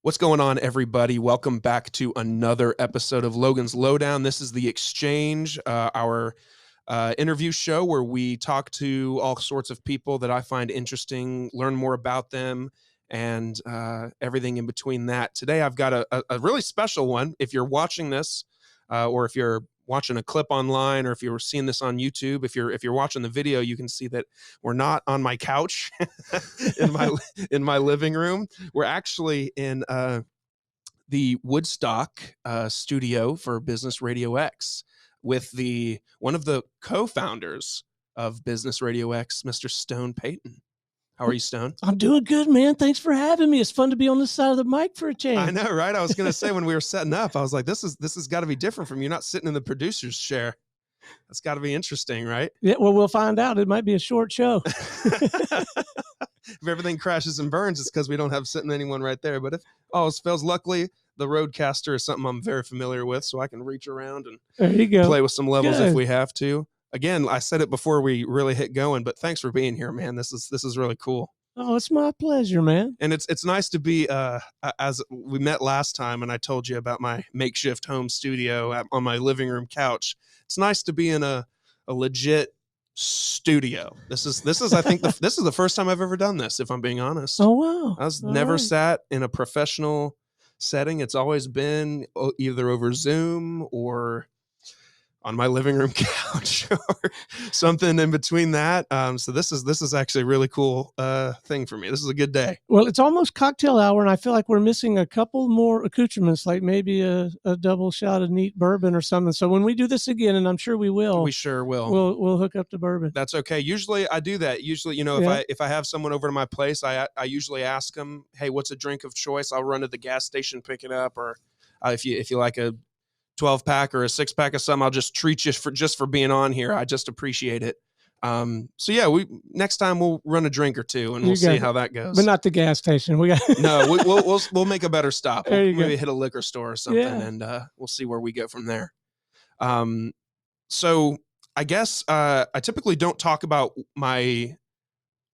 What's going on, everybody? Welcome back to another episode of Logan's Lowdown. This is The Exchange, our interview show where we talk to all sorts of people that I find interesting, learn more about them, and everything in between that. Today, I've got a really special one. If you're watching this, or if you're watching a clip online, or if you're seeing this on YouTube, if you're watching the video, you can see that we're not on my couch in my living room. We're actually in the Woodstock studio for Business Radio X with one of the co-founders of Business Radio X, Mr. Stone Payton. How are you, Stone? I'm doing good, man. Thanks for having me. It's fun to be on this side of the mic for a change. I know, right? I was going to say when we were setting up, I was like, this has got to be different from you not sitting in the producer's chair. That's got to be interesting, right? Yeah, well, we'll find out. It might be a short show. If everything crashes and burns, it's because we don't have sitting anyone right there. But if all else fails, luckily, the Roadcaster is something I'm very familiar with, so I can reach around and there you go. Play with some levels if we have to. Again, I said it before we really hit going, but thanks for being here, man. This is really cool. Oh, it's my pleasure, man. And it's nice to be, as we met last time, and I told you about my makeshift home studio on my living room couch. It's nice to be in a legit studio. This is I think this is the first time I've ever done this, if I'm being honest. Oh, wow. I was never sat in a professional setting. It's always been either over Zoom or on my living room couch or something in between that. So this is actually a really cool thing for me. This is a good day. Well, it's almost cocktail hour, and I feel like we're missing a couple more accoutrements, like maybe a double shot of neat bourbon or something. So when we do this again, and I'm sure we will, we sure will. We'll hook up the bourbon. That's okay. Usually I do that. Usually, if I have someone over to my place, I usually ask them, hey, what's a drink of choice? I'll run to the gas station, pick it up, or if you like a 12-pack or a 6-pack of something, I'll just treat you for being on here. I just appreciate it. So yeah, next time we'll run a drink or two and we'll see how that goes. But not the gas station. No, we'll make a better stop. We'll maybe hit a liquor store or something, and we'll see where we go from there. So I guess I typically don't talk about my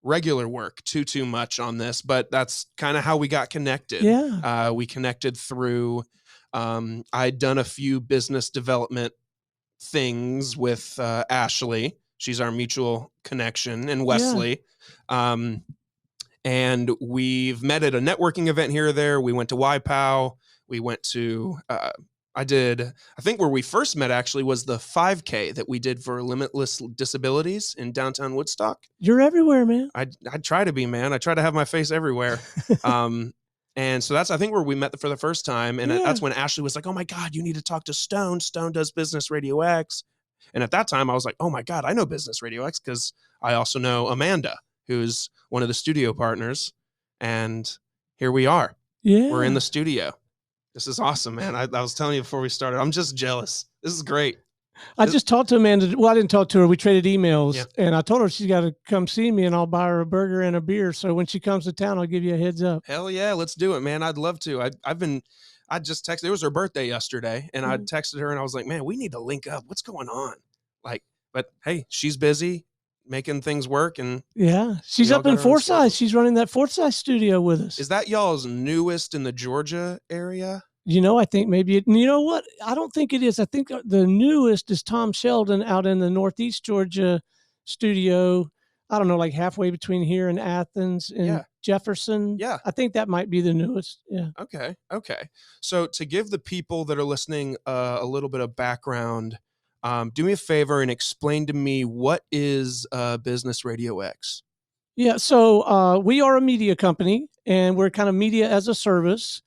regular work too much on this, but that's kind of how we got connected. Yeah. We connected through I'd done a few business development things with Ashley. She's our mutual connection, and Wesley. Yeah. And we've met at a networking event here or there. We went to YPOW. We went to, I think where we first met actually was the 5K that we did for Limitless Disabilities in downtown Woodstock. You're everywhere, man. I try to be, man. I try to have my face everywhere. And so that's, I think, where we met for the first time. And that's when Ashley was like, oh, my God, you need to talk to Stone. Stone does Business Radio X. And at that time, I was like, oh, my God, I know Business Radio X because I also know Amanda, who's one of the studio partners. And here we are. Yeah. We're in the studio. This is awesome, man. I was telling you before we started, I'm just jealous. This is great. I just talked to Amanda. Well, I didn't talk to her. We traded emails, and I told her she's got to come see me, and I'll buy her a burger and a beer. So when she comes to town, I'll give you a heads up. Hell yeah, let's do it, man. I'd love to. I just texted. It was her birthday yesterday, and I texted her, and I was like, man, we need to link up. What's going on? But hey, she's busy making things work, and she's up in Forsyth. She's running that Forsyth studio with us. Is that y'all's newest in the Georgia area? I think maybe you know what? I don't think it is. I think the newest is Tom Sheldon out in the Northeast Georgia studio. I don't know, like halfway between here and Athens and Jefferson. Yeah. I think that might be the newest. Yeah. Okay. So to give the people that are listening a little bit of background, do me a favor and explain to me what is Business Radio X? Yeah. So we are a media company, and we're kind of media as a service.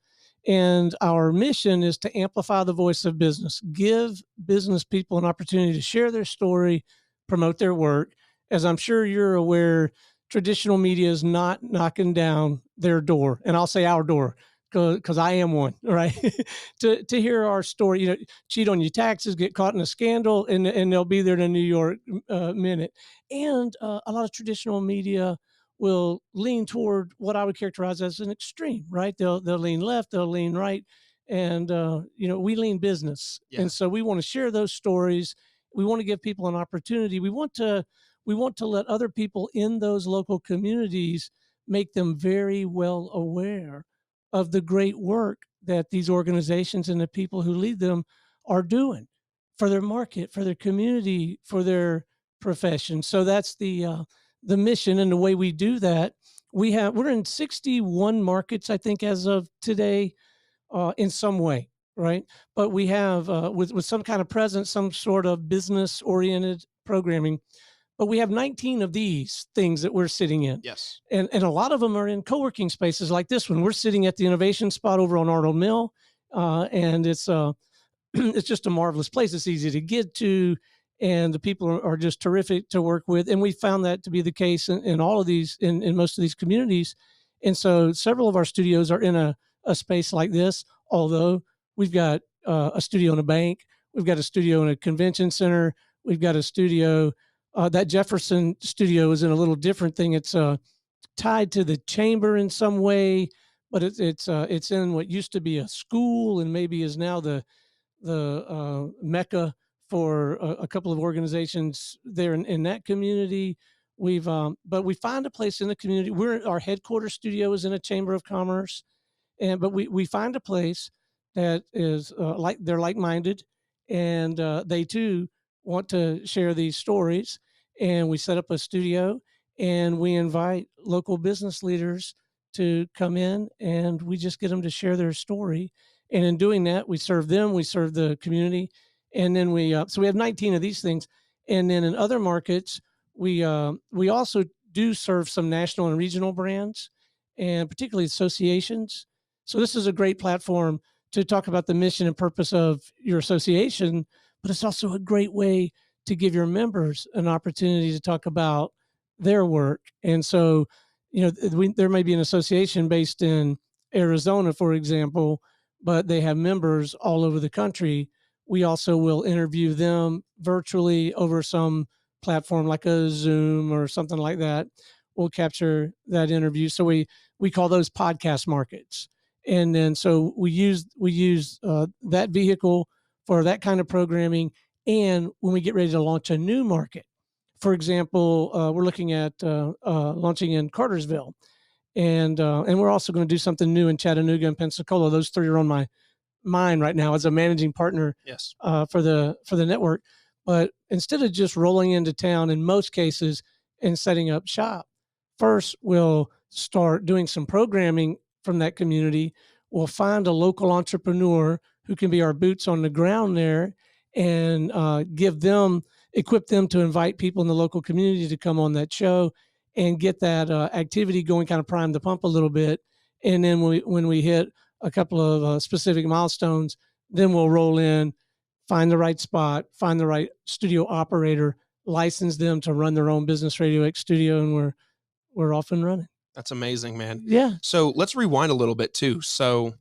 And our mission is to amplify the voice of business, give business people an opportunity to share their story, promote their work. As I'm sure you're aware, traditional media is not knocking down their door. And I'll say our door because I am one, right? to hear our story, cheat on your taxes, get caught in a scandal, and they'll be there in a New York minute. And a lot of traditional media will lean toward what I would characterize as an extreme, right? They'll lean left, they'll lean right. And, we lean business. Yeah. And so we want to share those stories. We want to give people an opportunity. We want to let other people in those local communities make them very well aware of the great work that these organizations and the people who lead them are doing for their market, for their community, for their profession. So that's the mission and the way we do that. We're in 61 markets, I think, as of today, in some way, right? But we have with some kind of presence, some sort of business oriented programming. But we have 19 of these things that we're sitting in. Yes. And a lot of them are in co-working spaces like this one. We're sitting at the innovation spot over on Arnold Mill. And it's it's just a marvelous place. It's easy to get to, and the people are just terrific to work with. And we found that to be the case in all of these, in most of these communities. And so several of our studios are in a space like this, although we've got a studio in a bank, we've got a studio in a convention center, we've got a studio. That Jefferson studio is in a little different thing. It's tied to the chamber in some way, but it's in what used to be a school and maybe is now the mecca for a couple of organizations there in that community. But we find a place in the community. Our headquarters studio is in a chamber of commerce, but we find a place that is they're like-minded, and they too want to share these stories. And we set up a studio, and we invite local business leaders to come in, and we just get them to share their story. And in doing that, we serve them, we serve the community, and then so we have 19 of these things. And then in other markets, we also do serve some national and regional brands, and particularly associations. So this is a great platform to talk about the mission and purpose of your association, but it's also a great way to give your members an opportunity to talk about their work. And so, there may be an association based in Arizona, for example, but they have members all over the country. We also will interview them virtually over some platform like a Zoom or something like that. We'll capture that interview. So we call those podcast markets. And then so we use that vehicle for that kind of programming. And when we get ready to launch a new market, for example, we're looking at launching in Cartersville, and we're also going to do something new in Chattanooga and Pensacola. Those three are on my mind right now as a managing partner. Yes. For the network. But instead of just rolling into town in most cases and setting up shop, first we'll start doing some programming from that community. We'll find a local entrepreneur who can be our boots on the ground there, and equip them to invite people in the local community to come on that show and get that activity going, kind of prime the pump a little bit. And then when we hit a couple of specific milestones, then we'll roll in, find the right spot, find the right studio operator, license them to run their own business Radio X studio, and we're off and running. That's amazing, man. Yeah. So let's rewind a little bit too. So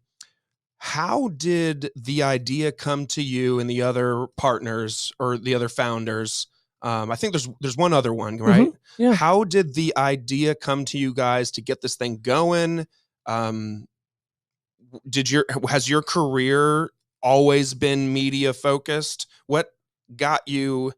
how did the idea come to you and the other partners or the other founders? I think there's one other one, right? Mm-hmm. Yeah. How did the idea come to you guys to get this thing going? Has your career always been media focused? What got you,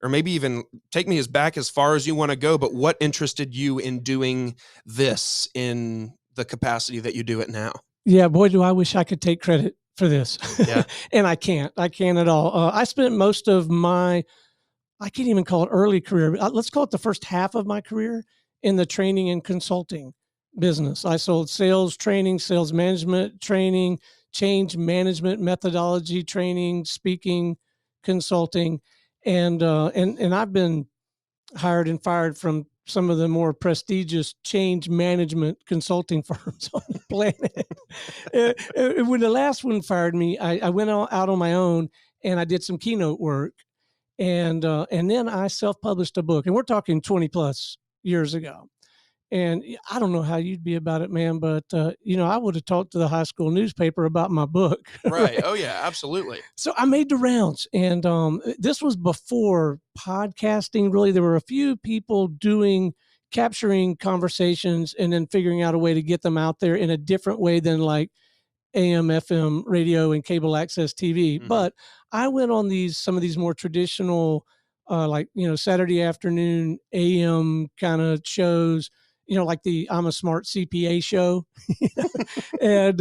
or maybe even take me back as far as you want to go, but what interested you in doing this in the capacity that you do it now? Yeah, boy, do I wish I could take credit for this. Yeah. And I can't at all. I spent most of I can't even call it early career. Let's call it the first half of my career in the training and consulting business. I sold sales training, sales management training, change management methodology training, speaking, consulting, and I've been hired and fired from some of the more prestigious change management consulting firms on the planet. When the last one fired me, I went out on my own and I did some keynote work, and then I self-published a book, and we're talking 20 plus years ago. And I don't know how you'd be about it, man, but I would have talked to the high school newspaper about my book. Right. Oh yeah, absolutely. So I made the rounds, and this was before podcasting. Really, there were a few people capturing conversations and then figuring out a way to get them out there in a different way than like AM, FM radio and cable access TV. Mm-hmm. But I went on some of these more traditional, Saturday afternoon AM kind of shows like the I'm a Smart CPA show. and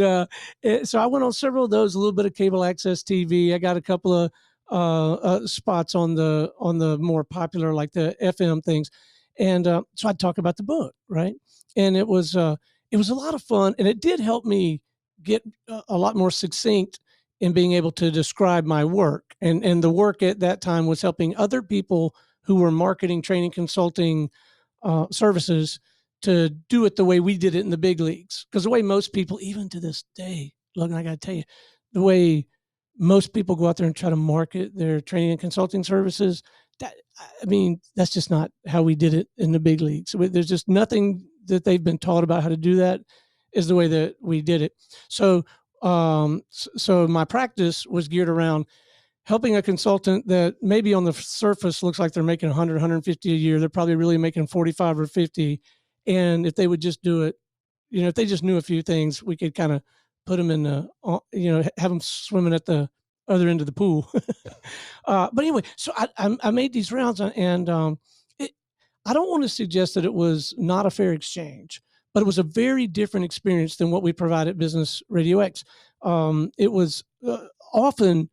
so I went on several of those, a little bit of cable access TV. I got a couple of spots on the more popular, like the FM things. And so I'd talk about the book, right? And it was a lot of fun, and it did help me get a lot more succinct in being able to describe my work. And the work at that time was helping other people who were marketing, training, consulting services to do it the way we did it in the big leagues. Because the way most people, even to this day, Logan, I got to tell you, the way most people go out there and try to market their training and consulting services, that's just not how we did it in the big leagues. So there's just nothing that they've been taught about how to do that is the way that we did it. So my practice was geared around helping a consultant that maybe on the surface looks like they're making 100, 150 a year. They're probably really making 45 or 50. And if they would just do it, if they just knew a few things, we could kind of put them in have them swimming at the other end of the pool. But anyway, so I made these rounds, and I don't want to suggest that it was not a fair exchange, but it was a very different experience than what we provide at Business Radio X. It was often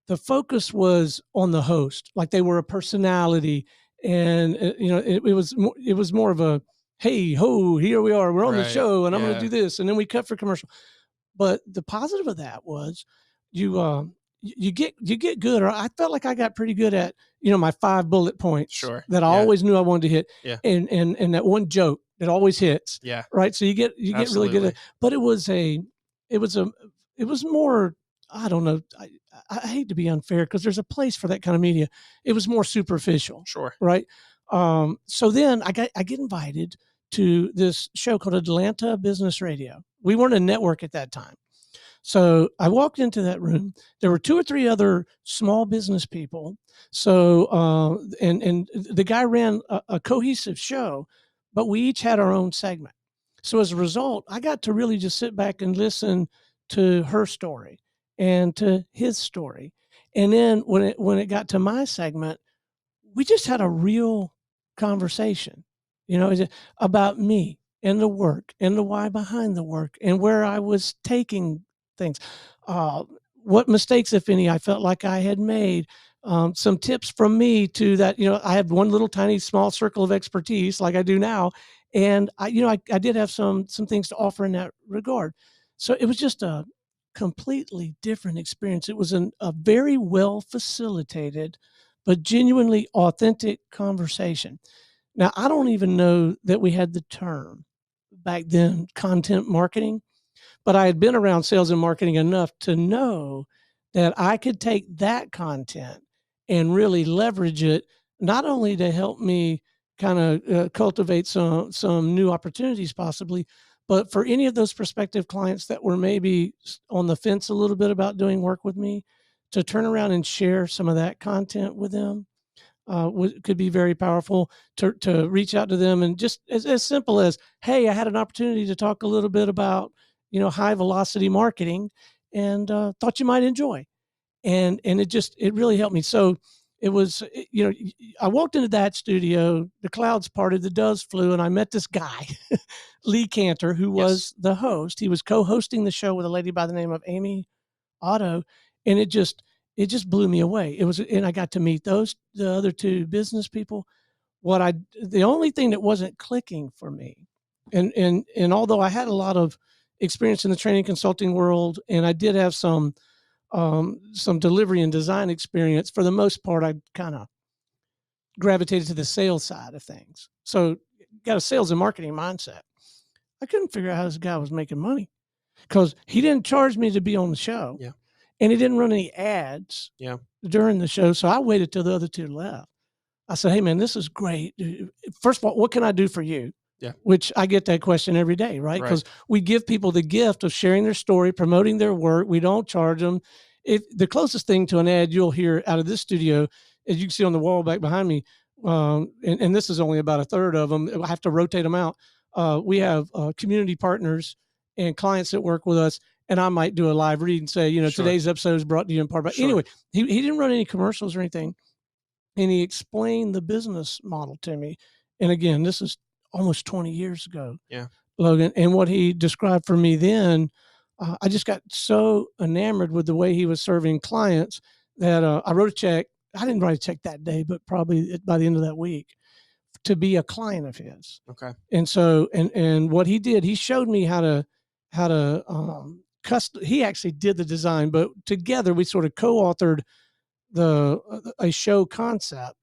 the focus was on the host, like they were a personality, and it was more of a, hey ho, here we are, we're on the show, and I'm going to do this, and then we cut for commercial. But the positive of that was you get good, or I felt like I got pretty good at my 5 bullet points that I always knew I wanted to hit, and that one joke that always hits, right. So you get really good at it. But it was more, I don't know, I hate to be unfair because there's a place for that kind of media. It was more superficial, right. So then I get invited to this show called Atlanta Business Radio. We weren't a network at that time. So I walked into that room. There were 2 or 3 other small business people. So, and the guy ran a cohesive show, but we each had our own segment. So as a result, I got to really just sit back and listen to her story and to his story. And then when it got to my segment, we just had a real conversation, about me and the work and the why behind the work and where I was taking things, what mistakes, if any, I felt like I had made, some tips from me to that. I had one little tiny small circle of expertise like I do now. And I did have some things to offer in that regard. So it was just a completely different experience. It was a very well facilitated, but genuinely authentic conversation. Now, I don't even know that we had the term back then, content marketing, but I had been around sales and marketing enough to know that I could take that content and really leverage it, not only to help me kind of cultivate some new opportunities possibly, but for any of those prospective clients that were maybe on the fence a little bit about doing work with me, to turn around and share some of that content with them. Could be very powerful to reach out to them, and just as simple as, hey, I had an opportunity to talk a little bit about, high velocity marketing, and thought you might enjoy. And it really helped me. So it was, I walked into that studio, the clouds parted, the doves flew, and I met this guy, Lee Cantor, who was the host. He was co-hosting the show with a lady by the name of Amy Otto, and it just blew me away. And I got to meet the other 2 business people. The only thing that wasn't clicking for me, and although I had a lot of experience in the training consulting world, and I did have some delivery and design experience, for the most part, I kind of gravitated to the sales side of things. So got a sales and marketing mindset. I couldn't figure out how this guy was making money, because he didn't charge me to be on the show. Yeah. And he didn't run any ads during the show. So I waited till the other 2 left. I said, hey, man, this is great. First of all, what can I do for you? Yeah. Which I get that question every day, right? Because we give people the gift of sharing their story, promoting their work. We don't charge them. The closest thing to an ad you'll hear out of this studio, as you can see on the wall back behind me, and this is only about a third of them. I have to rotate them out. We have community partners and clients that work with us. And I might do a live read and say, today's episode is brought to you in part by. Anyway, he didn't run any commercials or anything. And he explained the business model to me. And again, this is almost 20 years ago. Yeah. Logan. And what he described for me then, I just got so enamored with the way he was serving clients that I wrote a check. I didn't write a check that day, but probably by the end of that week to be a client of his. Okay. And so, and what he did, he showed me how to he actually did the design, but together we sort of co-authored a show concept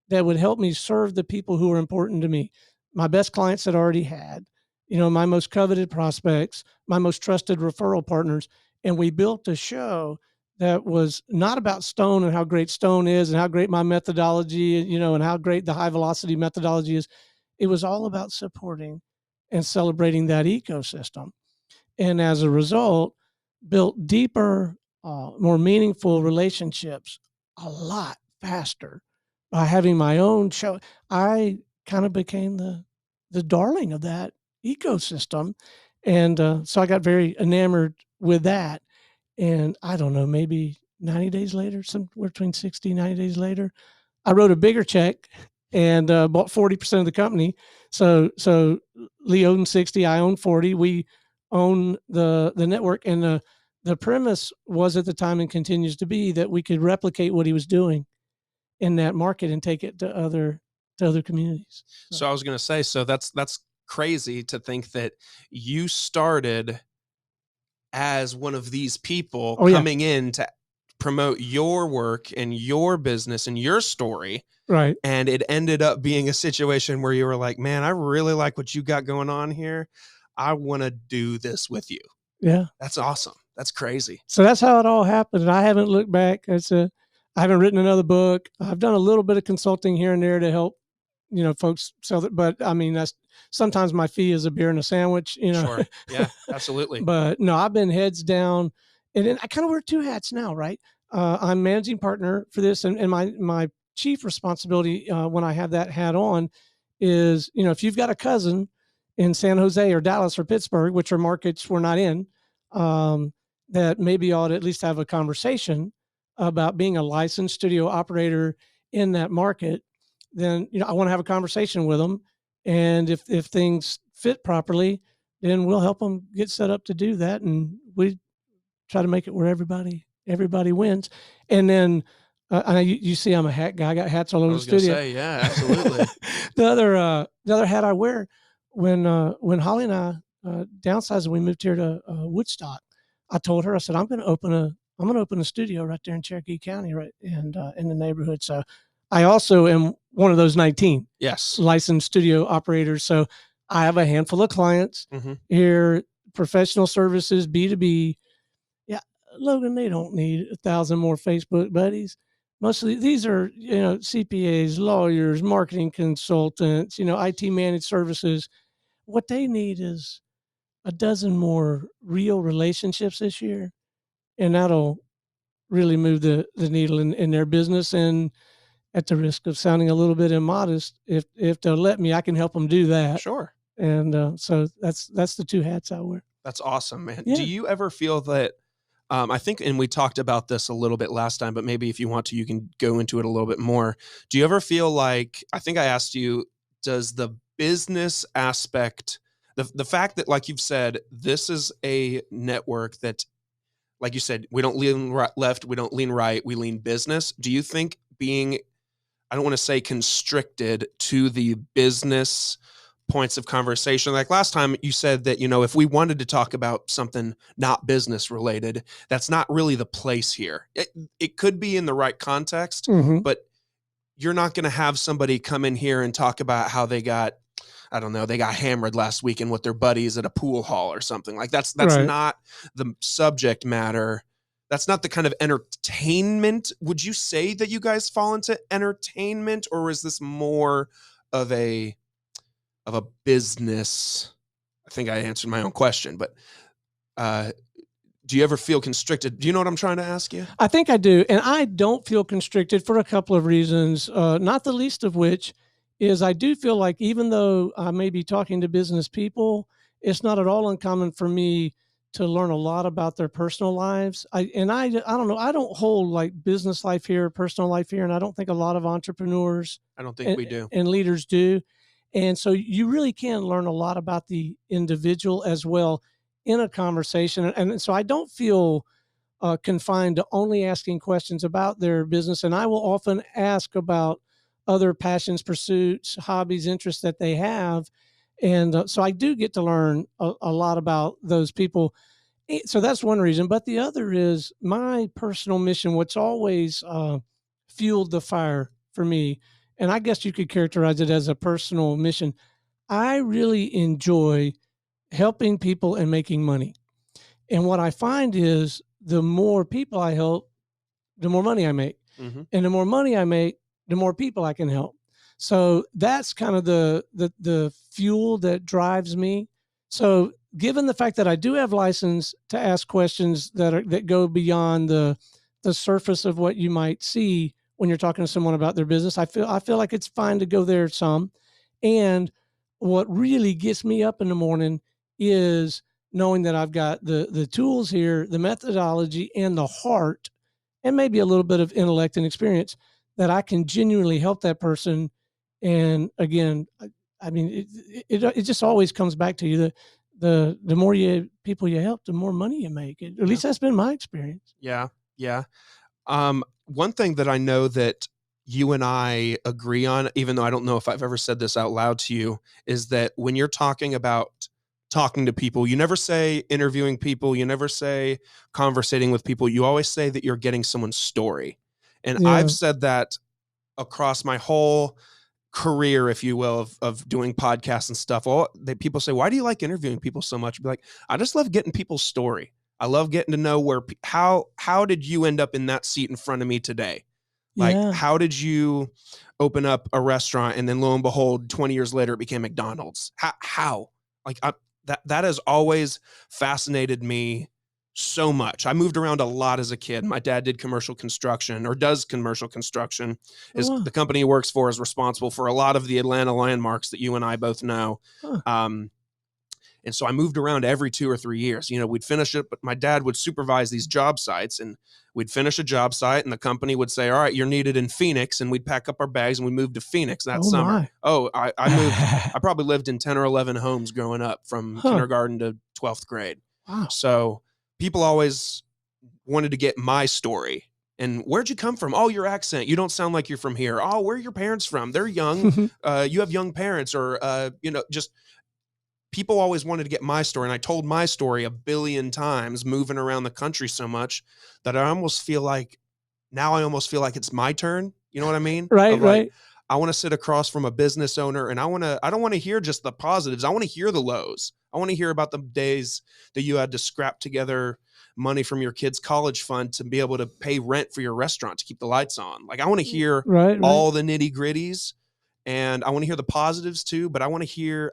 that would help me serve the people who are important to me. My best clients that I already had, my most coveted prospects, my most trusted referral partners. And we built a show that was not about Stone and how great Stone is and how great my methodology, and how great the high velocity methodology is. It was all about supporting and celebrating that ecosystem. And as a result, built deeper, more meaningful relationships a lot faster by having my own show. I kind of became the darling of that ecosystem. And so I got very enamored with that. And I don't know, maybe 90 days later, somewhere between 60 and 90 days later, I wrote a bigger check and bought 40% of the company. So Lee owned 60, I owned 40. We own the network. And the premise was at the time and continues to be that we could replicate what he was doing in that market and take it to other communities. So I was going to say, so that's crazy to think that you started as one of these people coming in to promote your work and your business and your story. Right. And it ended up being a situation where you were like, man, I really like what you got going on here. I want to do this with you. Yeah. That's awesome. That's crazy. So that's how it all happened. And I haven't looked back. I haven't written another book. I've done a little bit of consulting here and there to help, folks sell it. But I mean, that's sometimes my fee is a beer and a sandwich, Sure. Yeah, absolutely. But no, I've been heads down, and then I kind of wear two hats now, right? I'm managing partner for this, and my chief responsibility when I have that hat on is, if you've got a cousin in San Jose or Dallas or Pittsburgh, which are markets we're not in, that maybe you ought to at least have a conversation about being a licensed studio operator in that market, then, I want to have a conversation with them. And if things fit properly, then we'll help them get set up to do that. And we try to make it where everybody wins. And then you see, I'm a hat guy. I got hats all over the studio. Say, yeah, absolutely. The other hat I wear when Holly and I downsized and we moved here to Woodstock, I told her, I said, I'm going to open a studio right there in Cherokee County, right, and in the neighborhood. So I also am one of those 19 licensed studio operators. So I have a handful of clients here, professional services, B2B. Yeah, Logan, they don't need 1,000 more Facebook buddies. Mostly these are, CPAs, lawyers, marketing consultants, IT managed services. What they need is a dozen more real relationships this year, and that'll really move the needle in their business. And at the risk of sounding a little bit immodest, if they'll let me, I can help them do that. Sure. And so that's the two hats I wear. That's awesome, man. Yeah. Do you ever feel that, I think, and we talked about this a little bit last time, but maybe if you want to, you can go into it a little bit more. Do you ever feel like, I think I asked you, does the business aspect, the fact that, like you've said, this is a network that, like you said, we don't lean left, we don't lean right, we lean business. Do you think being, I don't want to say constricted to the business points of conversation, like last time you said that, if we wanted to talk about something not business related, that's not really the place here. It could be in the right context, but you're not going to have somebody come in here and talk about how they got, I don't know, they got hammered last weekend with their buddies at a pool hall or something. Like that's right. Not the subject matter. That's not the kind of entertainment. Would you say that you guys fall into entertainment, or is this more of a business? I think I answered my own question, but do you ever feel constricted? Do you know what I'm trying to ask you? I think I do. And I don't feel constricted for a couple of reasons, not the least of which is I do feel like even though I may be talking to business people, it's not at all uncommon for me to learn a lot about their personal lives. I don't know. I don't hold like business life here, personal life here. And I don't think a lot of entrepreneurs we do, and leaders do. And so you really can learn a lot about the individual as well in a conversation. And so I don't feel confined to only asking questions about their business. And I will often ask about other passions, pursuits, hobbies, interests that they have. And so I do get to learn a lot about those people. So that's one reason. But the other is my personal mission, what's always fueled the fire for me. And I guess you could characterize it as a personal mission. I really enjoy helping people and making money. And what I find is the more people I help, the more money I make. Mm-hmm. And the more money I make, the more people I can help. So that's kind of the fuel that drives me. So given the fact that I do have license to ask questions that go beyond the surface of what you might see when you're talking to someone about their business, I feel like it's fine to go there some. And what really gets me up in the morning is knowing that I've got the tools here, the methodology, and the heart, and maybe a little bit of intellect and experience that I can genuinely help that person. And again, I mean, it just always comes back to you. The more people you help, the more money you make. At least that's been my experience. Yeah. Yeah. One thing that I know that you and I agree on, even though I don't know if I've ever said this out loud to you, is that when you're talking about talking to people, you never say interviewing people, you never say conversating with people. You always say that you're getting someone's story. And I've said that across my whole career, if you will, of doing podcasts and stuff. People say, why do you like interviewing people so much? I'd be like, I just love getting people's story. I love getting to know how did you end up in that seat in front of me today? Like, how did you open up a restaurant and then lo and behold, 20 years later, it became McDonald's? How? Like, that has always fascinated me so much. I moved around a lot as a kid. My dad did commercial construction, or does commercial construction. The company he works for is responsible for a lot of the Atlanta landmarks that you and I both know. And so I moved around every 2 or 3 years. We'd finish it, but my dad would supervise these job sites, and we'd finish a job site and the company would say, all right, you're needed in Phoenix. And we'd pack up our bags and we moved to Phoenix that summer. I moved, I probably lived in 10 or 11 homes growing up from kindergarten to 12th grade. Wow. So people always wanted to get my story. And where'd you come from? Oh, your accent. You don't sound like you're from here. Oh, where are your parents from? They're young. You have young parents, or, just people always wanted to get my story. And I told my story 1 billion times, moving around the country so much that I almost feel like it's my turn. You know what I mean? Right. I want to sit across from a business owner, and I don't want to hear just the positives. I want to hear the lows. I want to hear about the days that you had to scrap together money from your kid's college fund to be able to pay rent for your restaurant to keep the lights on. Like, I want to hear all the nitty gritties, and I want to hear the positives too, but I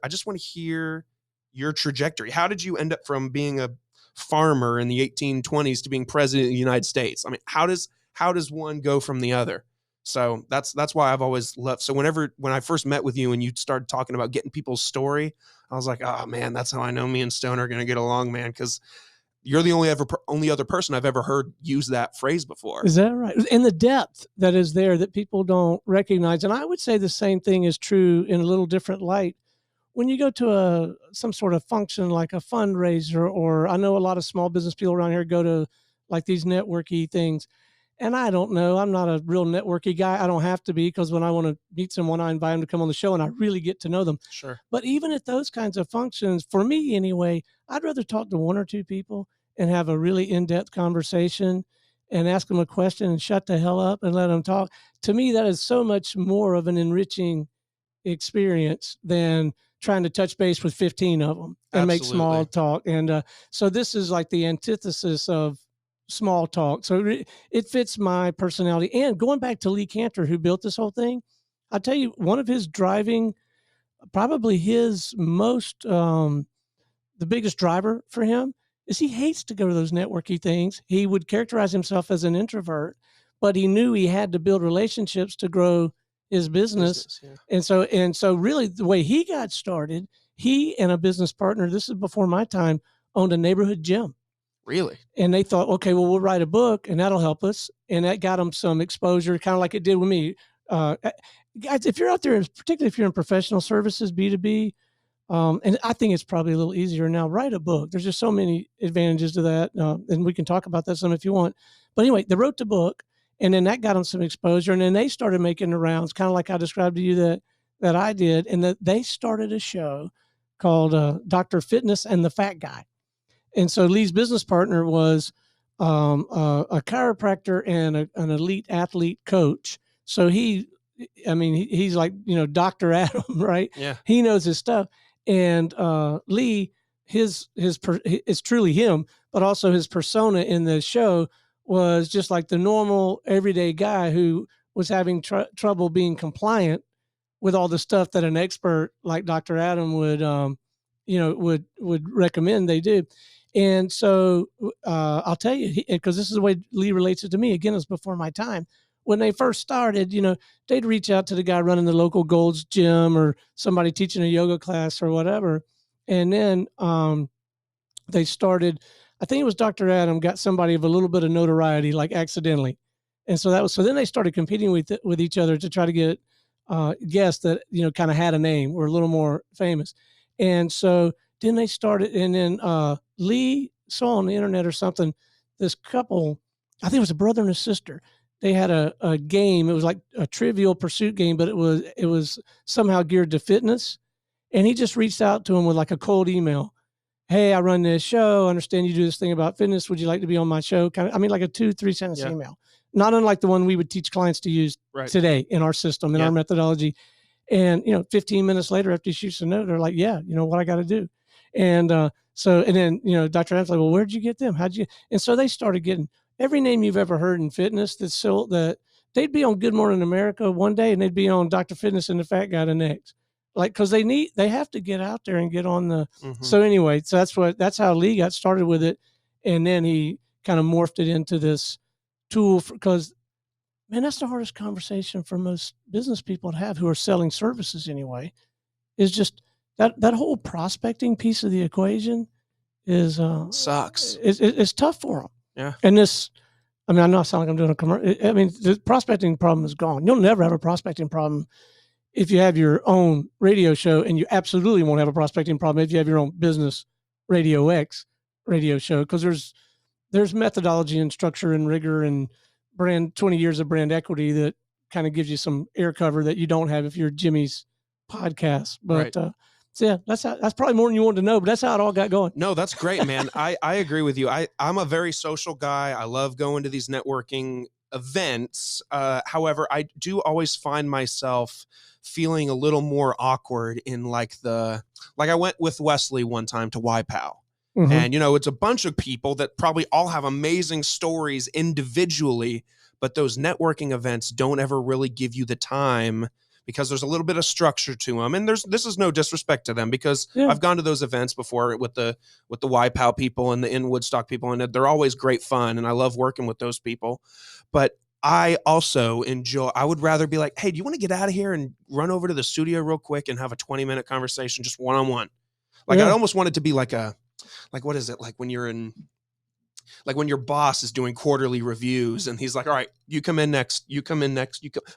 just want to hear your trajectory. How did you end up from being a farmer in the 1820s to being president of the United States? I mean, how does one go from the other? So that's why I've always loved. So when I first met with you and you started talking about getting people's story, I was like, oh man, that's how I know me and Stone are going to get along, man. Cause you're the only other person I've ever heard use that phrase before. Is that right? And the depth that is there that people don't recognize. And I would say the same thing is true in a little different light. When you go to some sort of function like a fundraiser, or I know a lot of small business people around here go to like these networky things. And I don't know, I'm not a real networky guy. I don't have to be, because when I want to meet someone, I invite them to come on the show and I really get to know them. Sure. But even at those kinds of functions, for me anyway, I'd rather talk to 1 or 2 people and have a really in-depth conversation and ask them a question and shut the hell up and let them talk. To me, that is so much more of an enriching experience than trying to touch base with 15 of them and make small talk. And so this is like the antithesis of small talk. So it fits my personality. And going back to Lee Cantor, who built this whole thing, I'll tell you, one of his driving, probably his most, the biggest driver for him is he hates to go to those networky things. He would characterize himself as an introvert, but he knew he had to build relationships to grow his business. And so really the way he got started, he and a business partner, this is before my time, owned a neighborhood gym. Really? And they thought, okay, well, we'll write a book and that'll help us. And that got them some exposure, kind of like it did with me. guys, if you're out there, particularly if you're in professional services, B2B, and I think it's probably a little easier now, write a book. There's just so many advantages to that. And we can talk about that some if you want. But anyway, they wrote the book, and then that got them some exposure. And then they started making the rounds, kind of like I described to you that I did. And that they started a show called Dr. Fitness and the Fat Guy. And so Lee's business partner was a chiropractor and an elite athlete coach. So he's like, Dr. Adam, right? Yeah. He knows his stuff. And Lee, it's truly him, but also his persona in the show was just like the normal everyday guy who was having trouble being compliant with all the stuff that an expert like Dr. Adam would recommend they do. And so I'll tell you, because this is the way Lee relates it to me. Again, it was before my time. When they first started, they'd reach out to the guy running the local Gold's Gym or somebody teaching a yoga class or whatever. And then they started, I think it was Dr. Adam got somebody of a little bit of notoriety, like accidentally. And so then they started competing with each other to try to get guests that, kind of had a name, were a little more famous. And so then they started, and then Lee saw on the internet or something, this couple, I think it was a brother and a sister. They had a game. It was like a Trivial Pursuit game, but it was somehow geared to fitness. And he just reached out to him with like a cold email. Hey, I run this show. I understand you do this thing about fitness. Would you like to be on my show? Like a 2-3 sentence email. Not unlike the one we would teach clients to use today in our system, in our methodology. And, 15 minutes later after he shoots a note, they're like, yeah, what I got to do. And then, Dr. Adam's like, well, where'd you get them? And so they started getting every name you've ever heard in fitness that they'd be on Good Morning America one day and they'd be on Dr. Fitness and the Fat Guy the next. Like, cause they have to get out there and get on the, so anyway, so that's how Lee got started with it. And then he kind of morphed it into this tool because man, that's the hardest conversation for most business people to have who are selling services anyway, is just that whole prospecting piece of the equation is, sucks. It's tough for them. Yeah. And I know I sound like I'm doing a commercial. I mean, the prospecting problem is gone. You'll never have a prospecting problem if you have your own radio show, and you absolutely won't have a prospecting problem if you have your own business Radio X radio show, because there's methodology and structure and rigor and 20 years of brand equity that kind of gives you some air cover that you don't have if you're Jimmy's podcast. But so yeah, that's probably more than you wanted to know, but that's how it all got going. No, that's great, man. I agree with you. I'm a very social guy. I love going to these networking events. However, I do always find myself feeling a little more awkward in like I went with Wesley one time to YPOW. Mm-hmm. And, it's a bunch of people that probably all have amazing stories individually, but those networking events don't ever really give you the time because there's a little bit of structure to them. And this is no disrespect to them, because I've gone to those events before with the YPOW people and the in Woodstock people, and they're always great fun. And I love working with those people. But I also I would rather be like, hey, do you want to get out of here and run over to the studio real quick and have a 20-minute conversation, just one-on-one? Like, I almost want it to be like what is it? Like when your boss is doing quarterly reviews and he's like, all right, you come in next.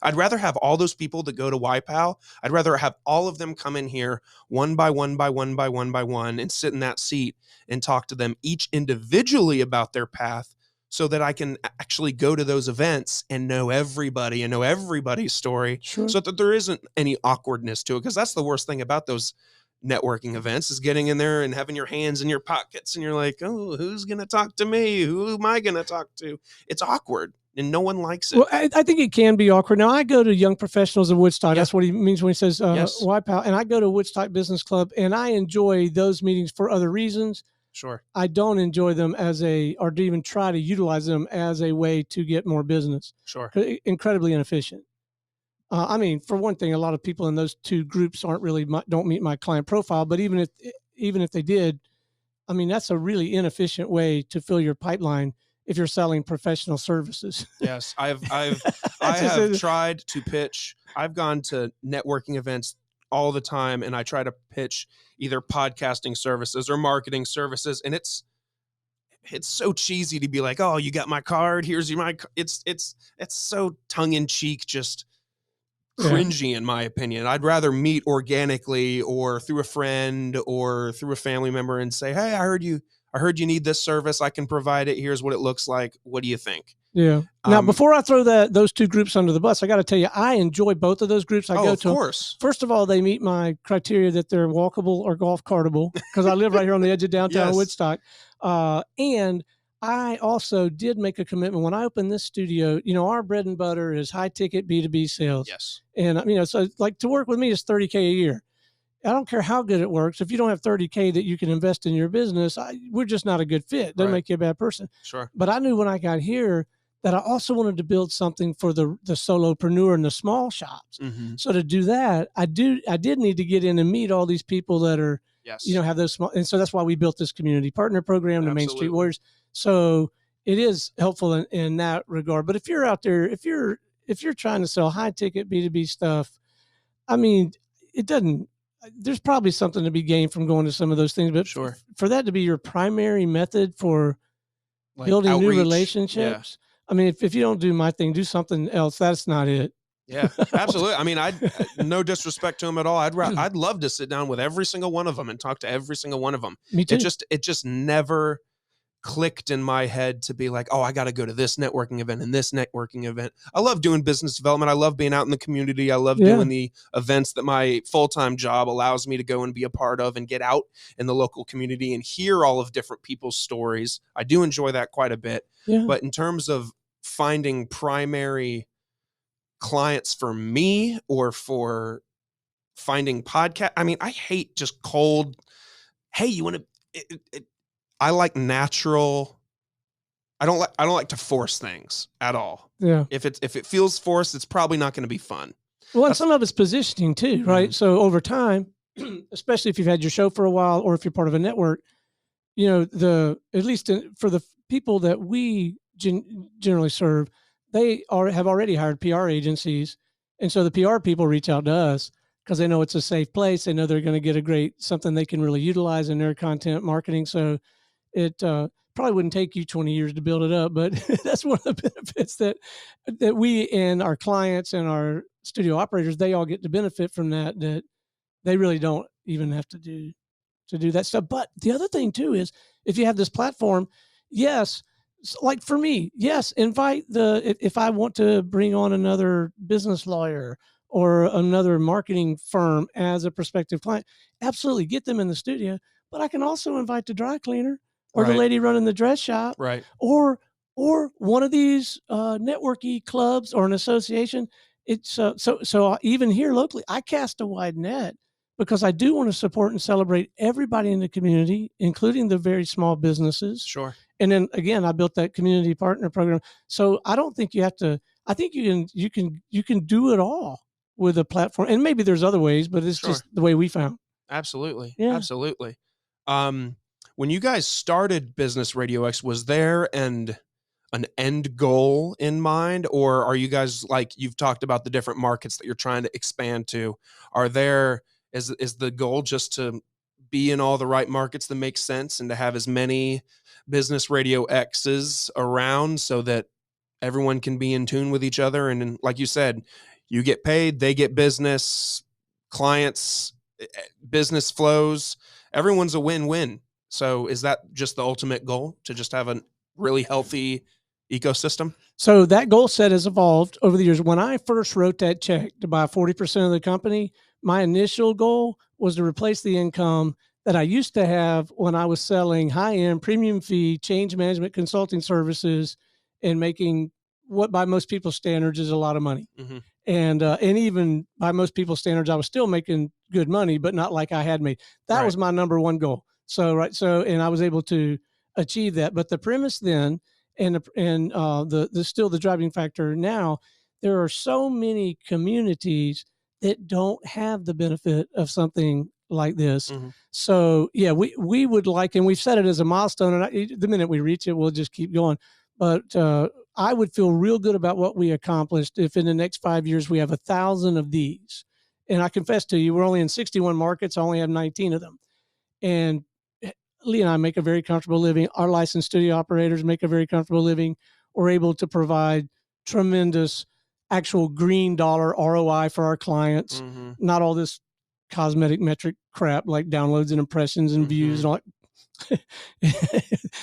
I'd rather have all those people that go to YPOW. I'd rather have all of them come in here one by one and sit in that seat and talk to them each individually about their path, so that I can actually go to those events and know everybody and know everybody's story, so that there isn't any awkwardness to it. Because that's the worst thing about those networking events, is getting in there and having your hands in your pockets and you're like, oh, who's going to talk to me? Who am I going to talk to? It's awkward and no one likes it. Well, I think it can be awkward. Now, I go to young professionals of Woodstock. That's what he means when he says YPOW. And I go to Woodstock Business Club, and I enjoy those meetings for other reasons. Sure. I don't enjoy them or to even try to utilize them as a way to get more business. Sure. Incredibly inefficient. For one thing, a lot of people in those two groups don't meet my client profile. But even if they did, that's a really inefficient way to fill your pipeline if you're selling professional services. Yes, I have tried to pitch. I've gone to networking events all the time, and I try to pitch either podcasting services or marketing services, and it's so cheesy to be like, oh, you got my card, here's my. It's so tongue in cheek, just cringy in my opinion. I'd rather meet organically or through a friend or through a family member and say, hey, I heard you need this service. I can provide it. Here's what it looks like. What do you think? Yeah. Now, before I throw those two groups under the bus, I got to tell you, I enjoy both of those groups. I go to. Of course. First of all, they meet my criteria that they're walkable or golf cartable because I live right here on the edge of downtown Woodstock. And I also did make a commitment when I opened this studio. Our bread and butter is high ticket B2B sales. Yes. And so like to work with me is $30K a year. I don't care how good it works. If you don't have $30K that you can invest in your business, we're just not a good fit. Doesn't make you a bad person. Sure. But I knew when I got here that I also wanted to build something for the solopreneur and the small shops. Mm-hmm. So to do that, I did need to get in and meet all these people that are, have those small. And so that's why we built this community partner program, the Main Street Warriors. So it is helpful in that regard. But if you're out there, if you're trying to sell high ticket B2B stuff, I mean, there's probably something to be gained from going to some of those things. But for that to be your primary method for building outreach, new relationships. Yeah. I mean, if you don't do my thing, do something else. That's not it. Yeah, absolutely. I mean, no disrespect to them at all. I'd love to sit down with every single one of them and talk to every single one of them. Me too. It just never clicked in my head to be like, oh, I got to go to this networking event and this networking event. I love doing business development. I love being out in the community. I love doing the events that my full-time job allows me to go and be a part of and get out in the local community and hear all of different people's stories. I do enjoy that quite a bit. Yeah. But in terms of finding primary clients for me or for finding podcast, I mean, I hate just cold, hey, you want to, I like natural. I don't like to force things at all. Yeah. If it feels forced, it's probably not going to be fun. Well, and some of it's positioning too, right? Mm-hmm. So over time, especially if you've had your show for a while or if you're part of a network, at least for the people that we generally serve, they have already hired PR agencies. And so the PR people reach out to us because they know it's a safe place. They know they're going to get something they can really utilize in their content marketing. So it probably wouldn't take you 20 years to build it up, but that's one of the benefits that we and our clients and our studio operators, they all get to benefit from that they really don't even have to do that stuff. But the other thing too is if you have this platform, yes, like for me, yes, invite if I want to bring on another business lawyer or another marketing firm as a prospective client, absolutely get them in the studio. But I can also invite the dry cleaner or the lady running the dress shop, or one of these networking clubs or an association. It's so even here locally, I cast a wide net because I do want to support and celebrate everybody in the community, including the very small businesses. Sure. And then again, I built that community partner program. So I don't think you have to. I think you can do it all with a platform, and maybe there's other ways, but it's just the way we found. Absolutely, yeah. Absolutely. When you guys started Business Radio X, was there an end goal in mind, or are you guys, like you've talked about the different markets that you're trying to expand to? Is the goal just to be in all the right markets that make sense and to have as many Business Radio X's around so that everyone can be in tune with each other? And like you said, you get paid, they get business, clients, business flows, everyone's a win-win. So is that just the ultimate goal, to just have a really healthy ecosystem? So that goal set has evolved over the years. When I first wrote that check to buy 40% of the company, my initial goal was to replace the income that I used to have when I was selling high-end premium fee change management consulting services and making what by most people's standards is a lot of money. Mm-hmm. And even by most people's standards, I was still making good money, but not like I had made. That was my number one goal. So and I was able to achieve that. But the premise then, and the still the driving factor now, there are so many communities that don't have the benefit of something like this. Mm-hmm. So yeah, we would like, and we've set it as a milestone, and the minute we reach it, we'll just keep going. But I would feel real good about what we accomplished if in the next 5 years we have 1,000 of these. And I confess to you, we're only in 61 markets. I only have 19 of them. And Lee and I make a very comfortable living. Our licensed studio operators make a very comfortable living. We're able to provide tremendous actual green dollar ROI for our clients, Mm-hmm. not all this cosmetic metric crap like downloads and impressions and views and all that.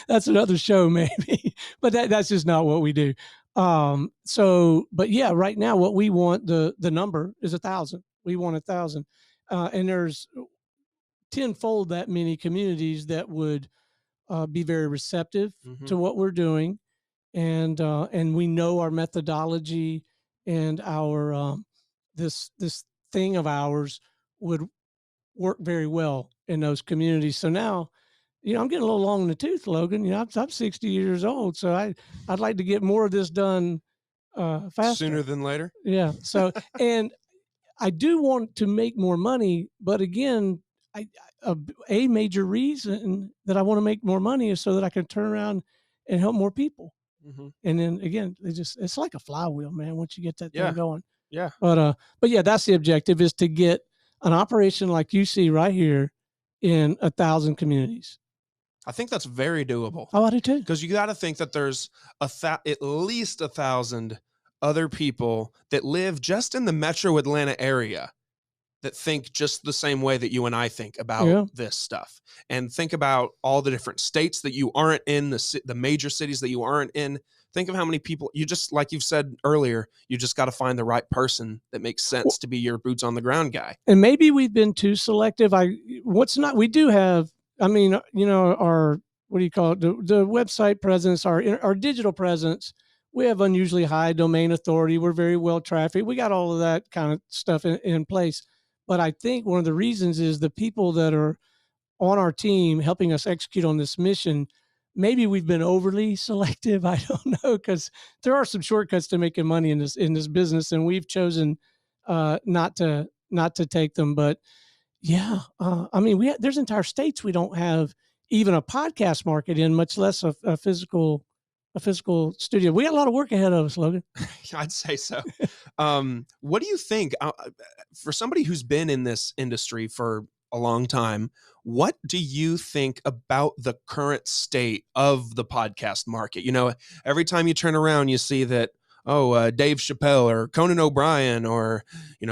That's another show maybe, but that's just not what we do. But yeah, right now what we want, the number is 1,000. We want 1,000. And there's tenfold that many communities that would be very receptive to what we're doing. And we know our methodology and our this thing of ours would work very well in those communities. So now, I'm getting a little long in the tooth, Logan. I'm 60 years old, so I'd like to get more of this done faster, sooner than later. Yeah. So, and I do want to make more money, but again, a major reason that I want to make more money is so that I can turn around and help more people. Mm-hmm. And then again, it's like a flywheel, man. Once you get that thing going. Yeah. But yeah, that's the objective, is to get an operation like you see right here in 1,000 communities. I think that's very doable. Oh, I do too. Because you got to think that there's at least 1,000 other people that live just in the metro Atlanta area that think just the same way that you and I think about this stuff, and think about all the different states that you aren't in, the major cities that you aren't in. Think of how many people you just, like you've said earlier, you just got to find the right person that makes sense to be your boots on the ground guy. And maybe we've been too selective. We do have, our, what do you call it? The website presence, our digital presence. We have unusually high domain authority. We're very well trafficked. We got all of that kind of stuff in place. But I think one of the reasons is the people that are on our team helping us execute on this mission. Maybe we've been overly selective. I don't know, because there are some shortcuts to making money in this business, and we've chosen not to take them. But yeah, there's entire states we don't have even a podcast market in, much less a physical studio. We got a lot of work ahead of us, Logan. I'd say so. What do you think, for somebody who's been in this industry for a long time, what do you think about the current state of the podcast market? Every time you turn around, you see that, Dave Chappelle or Conan O'Brien or,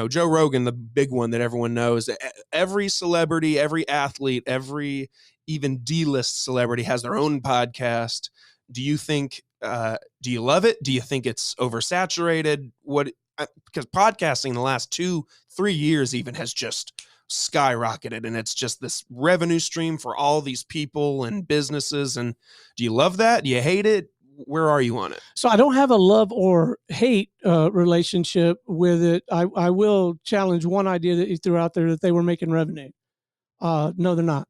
Joe Rogan, the big one that everyone knows. Every celebrity, every athlete, every even D-list celebrity has their own podcast. Do you think, do you love it? Do you think it's oversaturated? Because podcasting in the last 2-3 years even has just skyrocketed, and it's just this revenue stream for all these people and businesses. And do you love that? Do you hate it? Where are you on it? So I don't have a love or hate relationship with it. I will challenge one idea that you threw out there, that they were making revenue. No, they're not.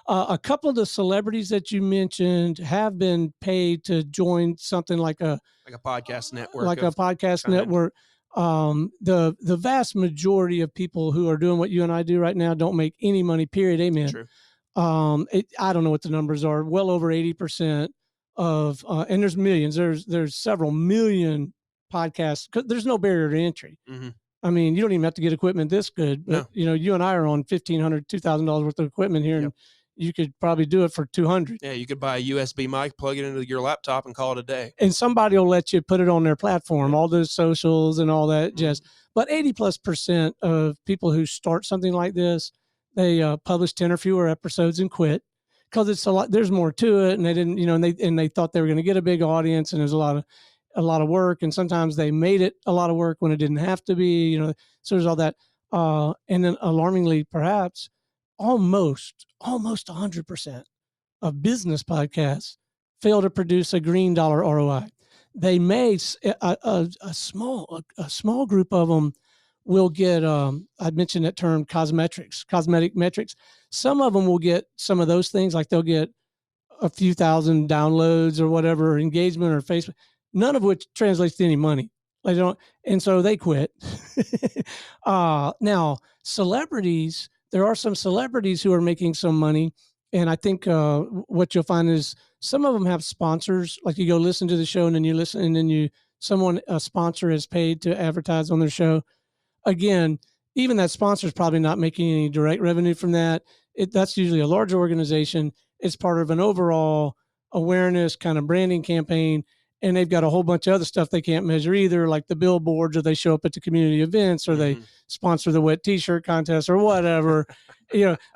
A couple of the celebrities that you mentioned have been paid to join something like a podcast network. The vast majority of people who are doing what you and I do right now don't make any money, period. Amen. True. I don't know what the numbers are. Well over 80% of, and there's millions. There's several million podcasts. 'Cause there's no barrier to entry. Mm-hmm. I mean, you don't even have to get equipment this good, but you and I are on $1,500, $2,000 worth of equipment here, and you could probably do it for $200. Yeah, you could buy a USB mic, plug it into your laptop, and call it a day. And somebody will let you put it on their platform, all those socials and all that jazz. But 80+% of people who start something like this, they publish 10 or fewer episodes and quit, because it's a lot. There's more to it, and they didn't, and they thought they were going to get a big audience, and there's a lot of work, and sometimes they made it a lot of work when it didn't have to be, so there's all that. And then alarmingly, perhaps almost 100% of business podcasts fail to produce a green dollar ROI. They may, a small group of them will get, I mentioned that term, cosmetic metrics. Some of them will get some of those things, like they'll get a few thousand downloads or whatever, engagement or Facebook, none of which translates to any money. They don't, and so they quit. Now, celebrities, there are some celebrities who are making some money, and I think what you'll find is some of them have sponsors. Like, you go listen to the show, and then you listen, and then a sponsor is paid to advertise on their show. Again, even that sponsor is probably not making any direct revenue from that. That's usually a large organization. It's part of an overall awareness kind of branding campaign. and they've got a whole bunch of other stuff they can't measure either, like the billboards, or they show up at the community events, or they sponsor the wet t-shirt contest or whatever.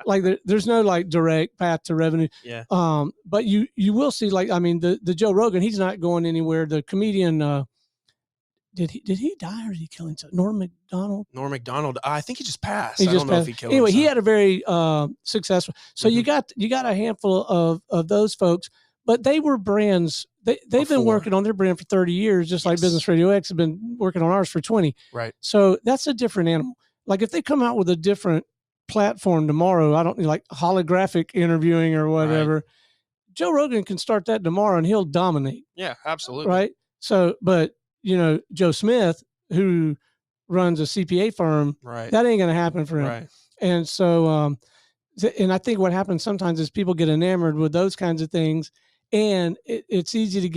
Like there's no like direct path to revenue. Yeah. But you will see, like, I mean, the Joe Rogan, he's not going anywhere. The comedian, did he die or did he kill himself? Norm Macdonald. I think he just passed. I don't know if he killed anyway, himself. he had a very successful. So you got a handful of those folks, but they were brands. They've been working on their brand for 30 years, just like Business Radio X have been working on ours for 20. Right. So that's a different animal. Like if they come out with a different platform tomorrow, I don't like holographic interviewing or whatever. Right. Joe Rogan can start that tomorrow and he'll dominate. Yeah, absolutely. Right. So, but Joe Smith, who runs a CPA firm, right, that ain't going to happen for him. Right. And so, and I think what happens sometimes is people get enamored with those kinds of things, and it's easy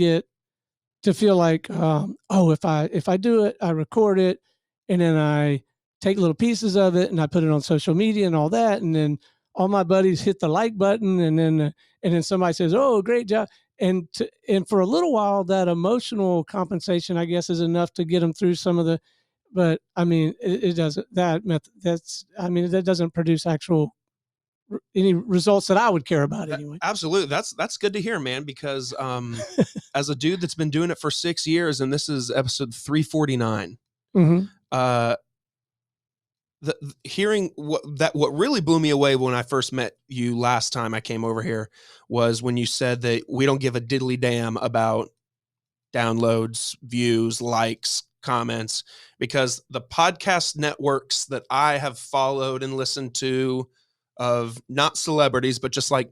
to feel like, if I do it, I record it, and then I take little pieces of it and I put it on social media and all that, and then all my buddies hit the like button, and then somebody says, "Oh, great job." And for a little while, that emotional compensation, I guess, is enough to get them through some of the. But I mean, it doesn't. That doesn't produce actual any results that I would care about anyway. Absolutely, that's good to hear, man. Because as a dude that's been doing it for 6 years, and this is episode 349. Hearing what really blew me away when I first met you last time I came over here was when you said that we don't give a diddly damn about downloads, views, likes, comments, because the podcast networks that I have followed and listened to, of not celebrities, but just like,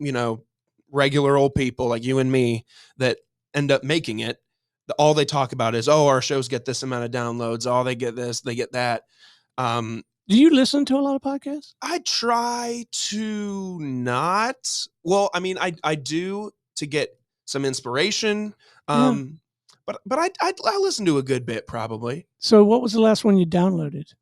regular old people like you and me that end up making it, all they talk about is, oh, our shows get this amount of downloads. Oh, they get this, they get that. Do you listen to a lot of podcasts? I try to not. Well, I mean, I do to get some inspiration. But I listen to a good bit probably. So what was the last one you downloaded?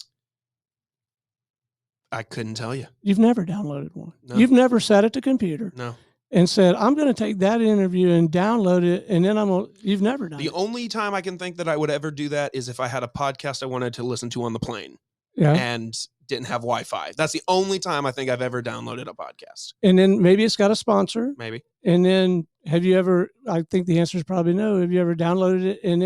I couldn't tell you. You've never downloaded one. No. You've never sat at the computer. No. And said, I'm going to take that interview and download it, and then you've never done it. The only time I can think that I would ever do that is if I had a podcast I wanted to listen to on the plane. Yeah. And didn't have Wi-Fi. That's the only time I think I've ever downloaded a podcast. And then maybe it's got a sponsor. Maybe. And then have you ever, I think the answer is probably no. Have you ever downloaded it and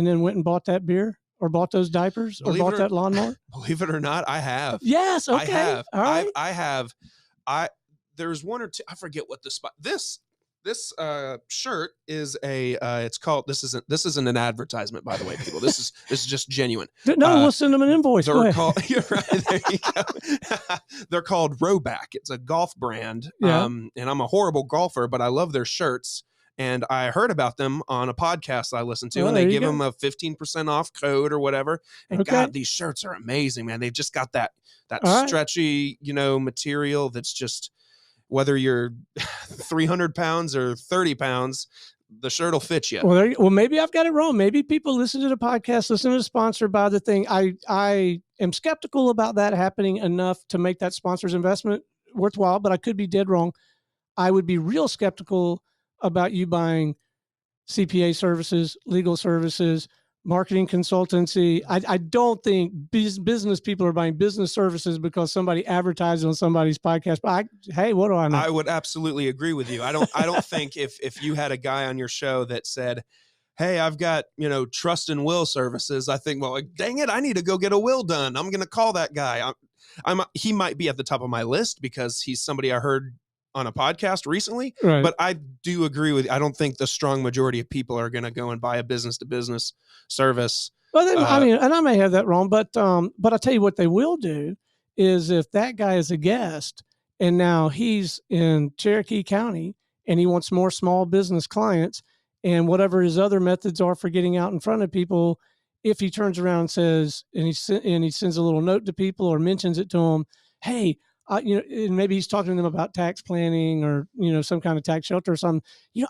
then went and bought that beer or bought those diapers or bought that lawnmower? Believe it or not, I have. Yes. Okay. I have. All right. I have. There's one or two, I forget what the spot, this shirt is it's called, this isn't an advertisement, by the way, people. This is just genuine. No, we'll send them an invoice. They're called, you're right, there you go. They're called Rowback. It's a golf brand. Yeah. And I'm a horrible golfer, but I love their shirts. And I heard about them on a podcast I listened to, and they give them a 15% off code or whatever. And God, these shirts are amazing, man. They've just got that stretchy, material that's just, whether you're 300 pounds or 30 pounds, the shirt will fit you. Well, maybe I've got it wrong. Maybe people listen to the podcast, listen to the sponsor, buy the thing. I am skeptical about that happening enough to make that sponsor's investment worthwhile, but I could be dead wrong. I would be real skeptical about you buying CPA services, legal services, marketing consultancy. I don't think business people are buying business services because somebody advertised on somebody's podcast. But hey, what do I know? I would absolutely agree with you. I don't think if you had a guy on your show that said, hey, I've got, trust and will services, I think, well, dang it, I need to go get a will done. I'm going to call that guy. He might be at the top of my list because he's somebody I heard on a podcast recently, right. But I do agree with you. I don't think the strong majority of people are going to go and buy a business to business service. Well, and I may have that wrong, but I'll tell you what they will do is if that guy is a guest and now he's in Cherokee County and he wants more small business clients and whatever his other methods are for getting out in front of people, if he turns around and says, and he sends a little note to people or mentions it to them, hey, and maybe he's talking to them about tax planning or, some kind of tax shelter or something.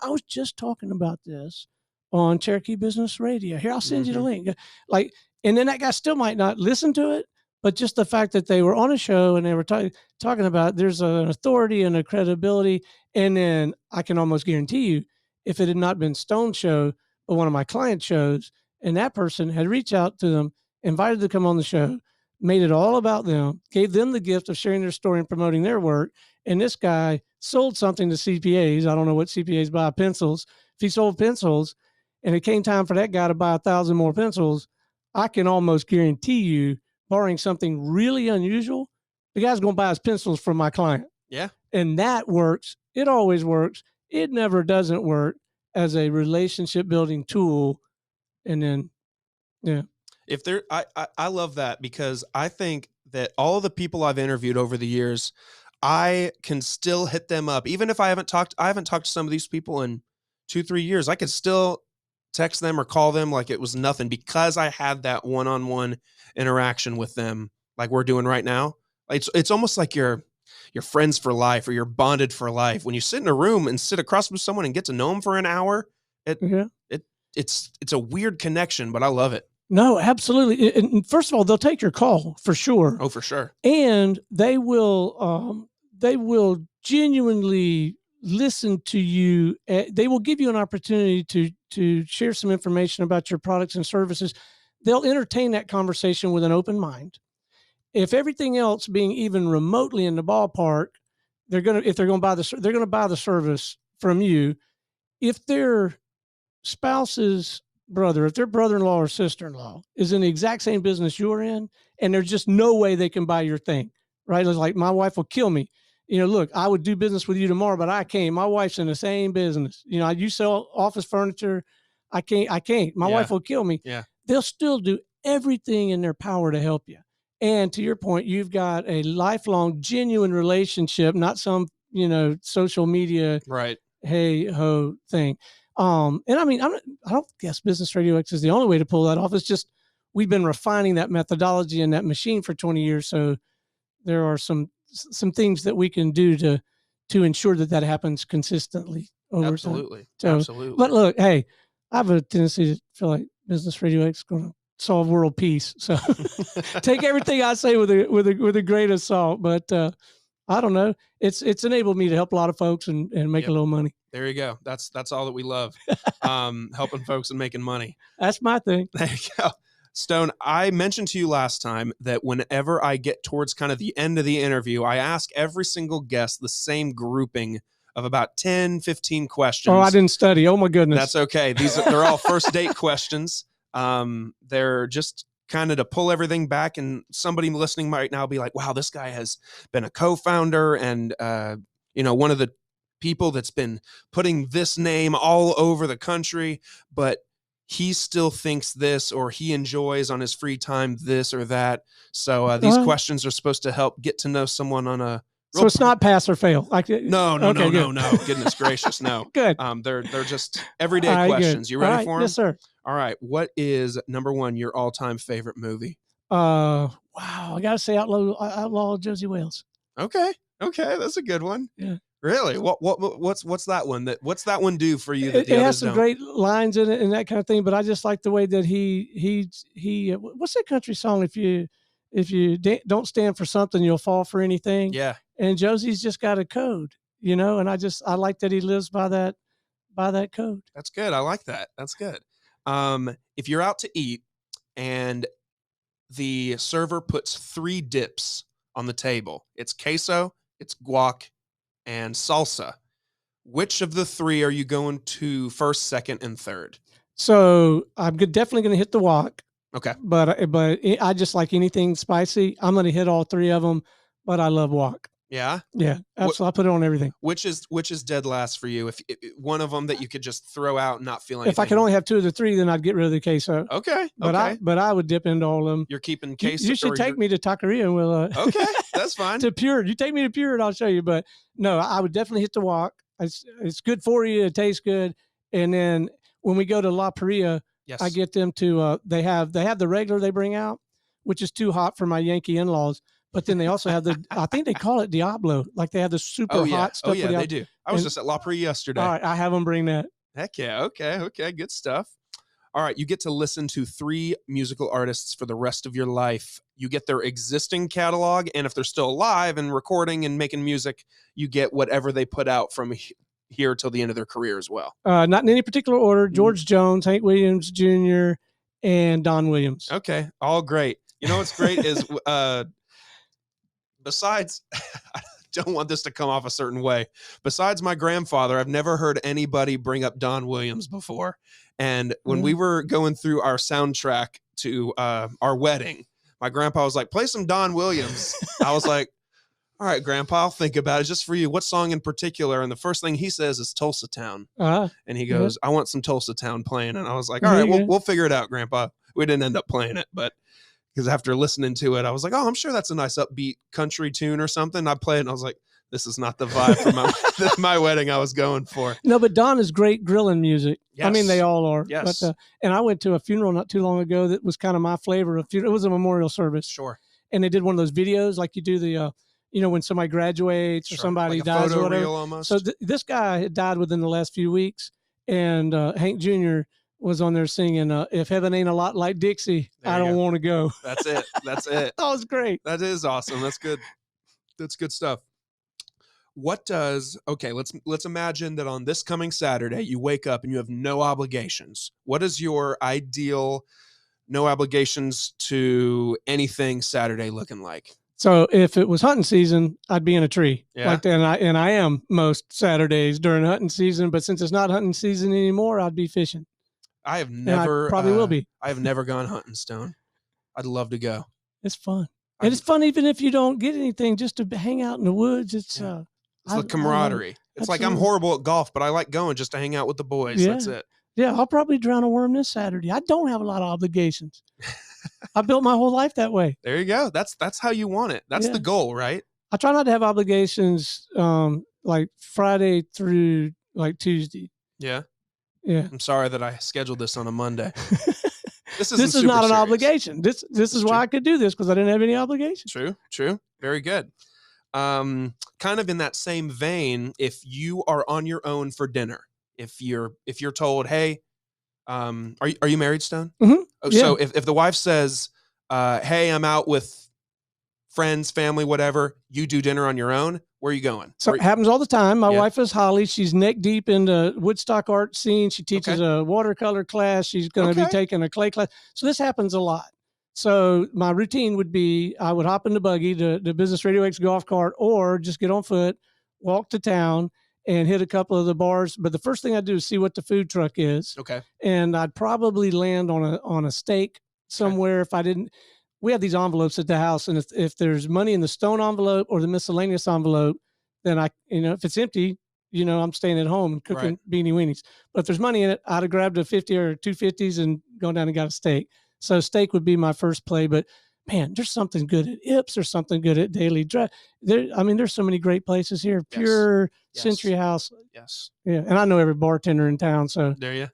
I was just talking about this on Cherokee Business Radio. Here, I'll send you the link. And then that guy still might not listen to it, but just the fact that they were on a show and they were talking about there's an authority and a credibility. And then I can almost guarantee you, if it had not been Stone's show, of one of my client shows, and that person had reached out to them, invited them to come on the show, made it all about them, gave them the gift of sharing their story and promoting their work. And this guy sold something to CPAs. I don't know what CPAs buy, pencils. If he sold pencils and it came time for that guy to buy 1,000 more pencils, I can almost guarantee you, barring something really unusual, the guy's going to buy his pencils from my client. Yeah. And that works. It always works. It never doesn't work as a relationship building tool. And then, yeah. If there, I love that, because I think that all of the people I've interviewed over the years, I can still hit them up. Even if I haven't talked to some of these people in 2-3 years, I could still text them or call them like it was nothing, because I had that one-on-one interaction with them like we're doing right now. It's almost like you're friends for life, or you're bonded for life. When you sit in a room and sit across from someone and get to know them for an hour, it's a weird connection, but I love it. No, absolutely. And first of all, they'll take your call for sure. Oh, for sure. And they will genuinely listen to you. They will give you an opportunity to share some information about your products and services. They'll entertain that conversation with an open mind. If everything else being even remotely in the ballpark, they're going to buy the service from you. If their spouse's brother, if their brother-in-law or sister-in-law is in the exact same business you're in, and there's just no way they can buy your thing, right? It's like, my wife will kill me. Look, I would do business with you tomorrow, but I can't. My wife's in the same business. You sell office furniture. I can't. My wife will kill me. Yeah. They'll still do everything in their power to help you. And to your point, you've got a lifelong, genuine relationship, not some, social media, right, hey ho thing. And I mean, I don't guess Business Radio X is the only way to pull that off. It's just, we've been refining that methodology and that machine for 20 years. So there are some things that we can do to ensure that happens consistently over absolutely. time. So, absolutely. But look, hey, I have a tendency to feel like Business Radio X is going to solve world peace. So take everything I say with a grain of salt. But I don't know. It's enabled me to help a lot of folks and make a little money. There you go. That's all that we love. Helping folks and making money. That's my thing. There you go. Stone, I mentioned to you last time that whenever I get towards kind of the end of the interview, I ask every single guest the same grouping of about 10, 15 questions. Oh, I didn't study. Oh my goodness. That's okay. They're all first date questions. They're just kind of to pull everything back, and somebody listening right now be like, wow, this guy has been a co-founder and, one of the people that's been putting this name all over the country, but he still thinks this, or he enjoys on his free time this or that. So these questions are supposed to help get to know someone on a. So it's not pass or fail. No. Goodness gracious, no. Good. They're just everyday questions. Good. You ready for them? Yes, sir. All right. What is number one, your all-time favorite movie? Wow. I gotta say Outlaw Josie Wales. Okay. That's a good one. Yeah. Really? What's that one? What's that one do for you? It has some great lines in it and that kind of thing. But I just like the way that he what's that country song? If you don't stand for something, you'll fall for anything. Yeah. And Josie's just got a code, and I like that he lives by that code. That's good. I like that. That's good. If you're out to eat and the server puts 3 dips on the table, it's queso, it's guac, and salsa, which of the 3 are you going to first, second, and third? So I'm definitely going to hit the guac. Okay. But I just like anything spicy. I'm going to hit all 3 of them, but I love guac. Yeah. Yeah. Absolutely. I put it on everything. Which is dead last for you? If one of them that you could just throw out and not feel anything. If I could only have 2 of the 3, then I'd get rid of the queso. Okay. But I would dip into all of them. You're keeping queso. You should take me to Taqueria and we'll. Okay, that's fine. To Pure. You take me to Pure and I'll show you. But no, I would definitely hit the guac. It's good for you. It tastes good. And then when we go to La Paria, yes, I get them to. They have the regular they bring out, which is too hot for my Yankee in-laws. But then they also have I think they call it Diablo. Like they have the super hot stuff. Oh yeah, they do. I was just at La Paria yesterday. All right, I have them bring that. Heck yeah. Okay. Good stuff. All right. You get to listen to 3 musical artists for the rest of your life. You get their existing catalog, and if they're still alive and recording and making music, you get whatever they put out from here till the end of their career as well? Not in any particular order. George Jones, Hank Williams Jr., and Don Williams. Okay, all great. You know what's great is besides, I don't want this to come off a certain way. Besides my grandfather, I've never heard anybody bring up Don Williams before. And when we were going through our soundtrack to our wedding, my grandpa was like, play some Don Williams. I was like, all right, Grandpa, I'll think about it just for you. What song in particular? And the first thing he says is Tulsa Town. And he goes, I want some Tulsa Town playing. And I was like, all right, we'll figure it out, Grandpa. We didn't end up playing it, but because after listening to it, I was like, oh, I'm sure that's a nice upbeat country tune or something. I played it and I was like, this is not the vibe for my wedding I was going for. No, but Don is great grilling music. Yes. I mean, they all are. Yes. But, and I went to a funeral not too long ago that was kind of my flavor of funeral. It was a memorial service. Sure. And they did one of those videos like you do the, when somebody graduates or somebody like dies or whatever. Almost. So this guy had died within the last few weeks. And Hank Jr. was on there singing, if heaven ain't a lot like Dixie, I don't want to go. That's it. That's it. That was great. That is awesome. That's good. That's good stuff. Let's imagine that on this coming Saturday, you wake up and you have no obligations. What is your ideal no obligations to anything Saturday looking like? So if it was hunting season, I'd be in a tree. Yeah. Like that, and I am most Saturdays during hunting season, but since it's not hunting season anymore, I'd be fishing. I have never probably will be. I have never gone hunting, Stone. I'd love to go. It's fun. And it's fun even if you don't get anything, just to hang out in the woods. It's the camaraderie. It's like I'm horrible at golf, but I like going just to hang out with the boys. Yeah. That's it. Yeah, I'll probably drown a worm this Saturday. I don't have a lot of obligations. I built my whole life that way. There you go. That's how you want it. That's the goal, right? I try not to have obligations like Friday through like Tuesday. Yeah. Yeah. I'm sorry that I scheduled this on a Monday. This is not an serious. obligation. This is why I could do this, because I didn't have any obligations. True. Very good. Kind of in that same vein, if you are on your own for dinner, if you're told, hey, are you married, Stone? Mm-hmm. Yeah. So if the wife says, hey, I'm out with friends, family, whatever, you do dinner on your own, where are you going? So it happens all the time. My wife is Holly. She's neck deep into Woodstock art scene. She teaches a watercolor class. She's going to be taking a clay class. So this happens a lot. So my routine would be I would hop in the buggy, the Business Radio X golf cart, or just get on foot, walk to town, and hit a couple of the bars. But the first thing I do is see what the food truck is. Okay. And I'd probably land on a steak somewhere. If I didn't, we have these envelopes at the house, and if there's money in the Stone envelope or the miscellaneous envelope, then if it's empty, I'm staying at home and cooking beanie weenies. But if there's money in it, I'd have grabbed a 50 or 250s and gone down and got a steak. So steak would be my first play. But man, there's something good at Ips. There's something good at Daily Drive. There's so many great places here. Pure, Century House. Yes. Yeah. And I know every bartender in town. So there you.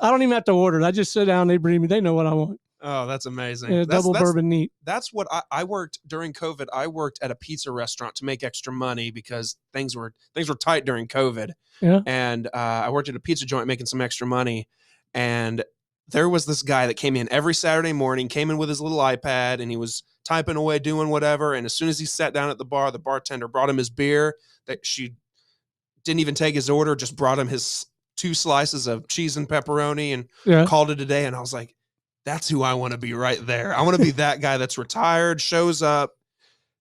I don't even have to order it. I just sit down. They bring me. They know what I want. Oh, that's amazing. Yeah, double bourbon neat. That's what I worked during COVID. I worked at a pizza restaurant to make extra money because things were tight during COVID. Yeah. And I worked at a pizza joint making some extra money. And there was this guy that came in every Saturday morning, came in with his little iPad, and he was typing away, doing whatever. And as soon as he sat down at the bar, the bartender brought him his beer that she didn't even take his order, just brought him his 2 slices of cheese and pepperoni and called it a day. And I was like, that's who I want to be right there. I want to be that guy that's retired, shows up,